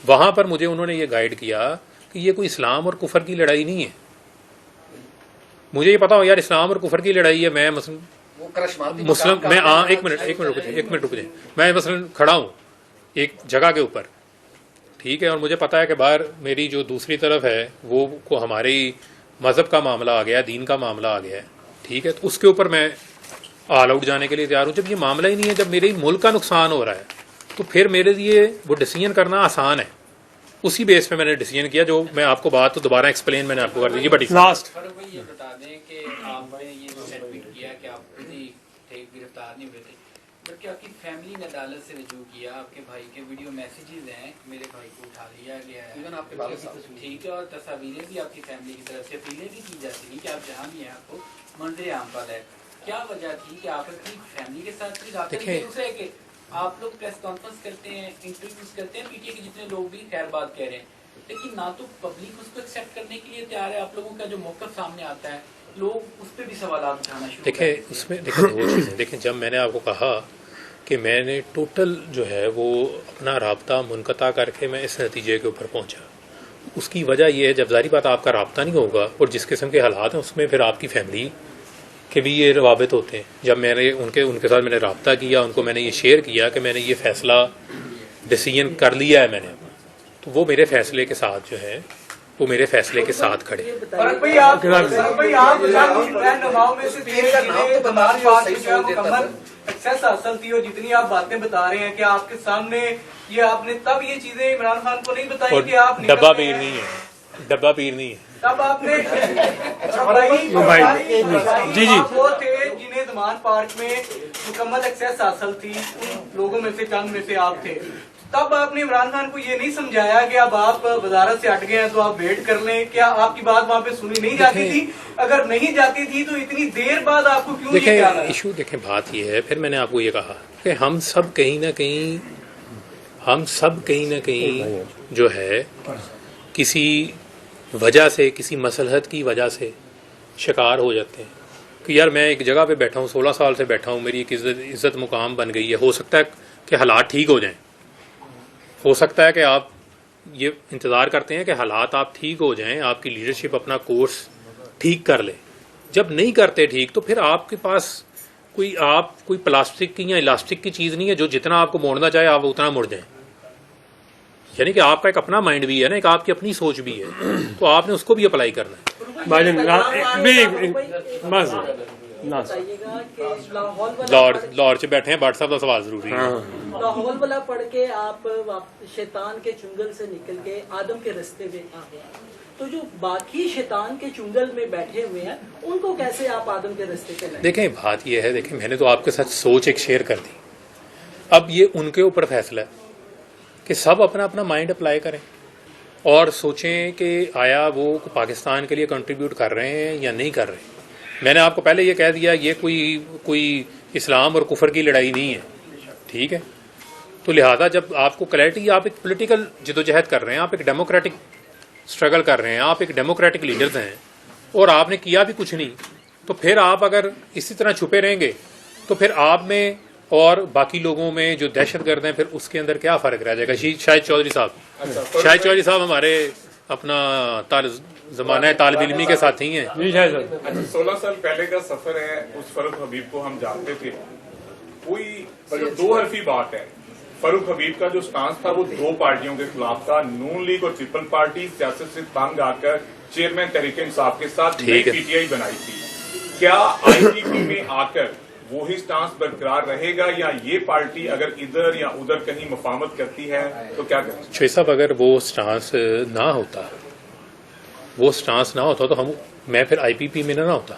وہاں پر مجھے انہوں نے یہ گائیڈ کیا کہ یہ کوئی اسلام اور کفر کی لڑائی نہیں ہے. مجھے یہ پتا ہو یار اسلام اور کفر کی لڑائی ہے, میں مسلم میں ایک منٹ رک جائیں, میں مثلا کھڑا ہوں ایک جگہ کے اوپر, ٹھیک ہے, اور مجھے پتا ہے کہ باہر میری جو دوسری طرف ہے وہ کو ہماری مذہب کا معاملہ آ گیا ہے, دین کا معاملہ آ گیا ہے, ٹھیک ہے, تو اس کے اوپر میں آل آؤٹ جانے کے لیے تیار ہوں. جب یہ معاملہ ہی نہیں ہے, جب میرے ملک کا نقصان ہو رہا ہے, تو پھر میرے لیے وہ ڈیسیجن کرنا آسان ہے. اسی بیس پہ میں نے ڈیسیجن کیا, جو میں آپ کو بات تو دوبارہ ایکسپلین میں نے آپ کو کر دی. بٹ لاسٹ یہ بتا دیں کہ آپ نے یہ جو سیٹلمنٹ کیا کہ آپ کسی گرفتار نہیں ہوئے تھے, بلکہ آپ کی فیملی نے عدالت سے رجوع کیا, آپ کے بھائی کے ویڈیو میسیجز ہیں, میرے بھائی کو اٹھا لیا گیا ہے, آپ کے ٹھیک ہے, اور تصاویریں بھی آپ کی فیملی کی طرف سے اپیلیں بھی کی جاتی ہیں کہ آپ جہاں بھی ہیں آپ کو منظر عام پر ہے. کیا وجہ تھی کہ آپ اپنی فیملی کے ساتھ دوسرے کہ آپ لوگ پریس کانفرنس کرتے ہیں, انٹرویوز کرتے ہیں, پی ٹی اے کے جتنے لوگ بھی خیر بات کہہ رہے ہیں, لیکن نہ تو پبلک اس کو ایکسیپٹ کرنے کے لیے تیار ہے. آپ لوگوں کا جو موقف سامنے آتا ہے, لوگ اس پہ بھی سوالات اٹھانا شروع دیکھیں, اس میں دیکھیں دو چیزیں. دیکھیں, جب میں نے آپ کو کہا کہ میں نے ٹوٹل جو ہے وہ اپنا رابطہ منقطع کر کے میں اس نتیجے کے اوپر پہنچا, اس کی وجہ یہ ہے, جب ظاہری بات آپ کا رابطہ نہیں ہوگا اور جس قسم کے حالات ہیں اس میں پھر آپ کی فیملی کے بھی یہ روابط ہوتے ہیں. جب میں نے ان کے ساتھ میں نے رابطہ کیا, ان کو میں نے یہ شیئر کیا کہ میں نے یہ فیصلہ ڈیسیجن کر لیا ہے میں نے, تو وہ میرے فیصلے کے ساتھ جو ہے وہ میرے فیصلے کے ساتھ کھڑے. ایکسیس حاصل تھی, اور جتنی آپ باتیں بتا رہے ہیں کہ آپ کے سامنے یہ آپ نے تب یہ چیزیں عمران خان کو نہیں بتائی کہ آپ ڈبہ پیر نہیں ہے, ڈبہ پیر نہیں ہے, تب آپ نے جی وہ تھے جنہیں زمان پارک میں مکمل ایکسیس حاصل تھی, ان لوگوں میں سے چند میں سے آپ تھے. تب آپ نے عمران خان کو یہ نہیں سمجھایا کہ اب آپ وزارت سے ہٹ گئے ہیں تو آپ ویٹ کر لیں. کیا آپ کی بات وہاں پہ سنی نہیں جاتی تھی؟ اگر نہیں جاتی تھی تو اتنی دیر بعد آپ کو کیوں دیکھیں ایشو, دیکھیں بات یہ ہے, پھر میں نے آپ کو یہ کہا کہ ہم سب کہیں نہ کہیں جو ہے کسی وجہ سے, کسی مصلحت کی وجہ سے شکار ہو جاتے ہیں کہ یار میں ایک جگہ پہ بیٹھا ہوں, 16 سال سے بیٹھا ہوں, میری ایک عزت مقام بن گئی ہے, ہو سکتا ہے کہ حالات ٹھیک ہو جائیں, ہو سکتا ہے کہ آپ یہ انتظار کرتے ہیں کہ حالات آپ ٹھیک ہو جائیں, آپ کی لیڈرشپ اپنا کورس ٹھیک کر لے. جب نہیں کرتے ٹھیک تو پھر آپ کے پاس کوئی پلاسٹک کی یا الاسٹک کی چیز نہیں ہے جو جتنا آپ کو موڑنا چاہے آپ اتنا مڑ جائیں. یعنی کہ آپ کا ایک اپنا مائنڈ بھی ہے نا, ایک آپ کی اپنی سوچ بھی ہے, تو آپ نے اس کو بھی اپلائی کرنا ہے. لاہور سے بیٹھے ہیں, بٹ صاحب کا سوال ضروری ہے. لاہور والا پڑھ کے آپ شیطان کے چنگل سے نکل کے آدم کے رستے میں آ گئے, تو جو باقی شیطان کے چنگل میں بیٹھے ہوئے ہیں ان کو کیسے آپ آدم کے رستے پہ لائیں؟ دیکھیں بات یہ ہے, دیکھیں میں نے تو آپ کے ساتھ سوچ ایک شیئر کر دی, اب یہ ان کے اوپر فیصلہ ہے کہ سب اپنا اپنا مائنڈ اپلائی کریں اور سوچیں کہ آیا وہ پاکستان کے لیے کنٹریبیوٹ کر رہے ہیں یا نہیں کر رہے ہیں. میں نے آپ کو پہلے یہ کہہ دیا, یہ کوئی اسلام اور کفر کی لڑائی نہیں ہے, ٹھیک ہے. تو لہذا جب آپ کو کلیئرٹی، آپ ایک پولیٹیکل جدوجہد کر رہے ہیں، آپ ایک ڈیموکریٹک اسٹرگل کر رہے ہیں، آپ ایک ڈیموکریٹک لیڈرز ہیں اور آپ نے کیا بھی کچھ نہیں، تو پھر آپ اگر اسی طرح چھپے رہیں گے تو پھر آپ میں اور باقی لوگوں میں جو دہشت گرد ہیں پھر اس کے اندر کیا فرق رہ جائے گا. شاہد چودھری صاحب ہمارے اپنا زمانہ طالب علمی کے ساتھی ہیں. 16 سال پہلے کا سفر ہے، اس فاروق حبیب کو ہم جانتے تھے. کوئی دو حرفی بات ہے، فاروق حبیب کا جو سٹانس تھا وہ دو پارٹیوں کے خلاف تھا، نون لیگ اور پیپل پارٹی سیاست سے تنگ آ کر چیئرمین تحریک انصاف کے ساتھ نئی پی ٹی آئی بنائی تھی. کیا آئی پی پی میں آ کر وہی سٹانس برقرار رہے گا، یا یہ پارٹی اگر ادھر یا ادھر کہیں مفاہمت کرتی ہے تو کیا کریں؟ شویب صاحب اگر وہ سٹانس نہ ہوتا تو میں پھر آئی پی پی میں نہ ہوتا.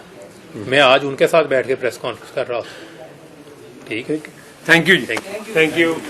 میں آج ان کے ساتھ بیٹھ کے پریس کانفرنس کر رہا ہوں. ٹھیک ہے، تھینک یو جی، تھینک یو.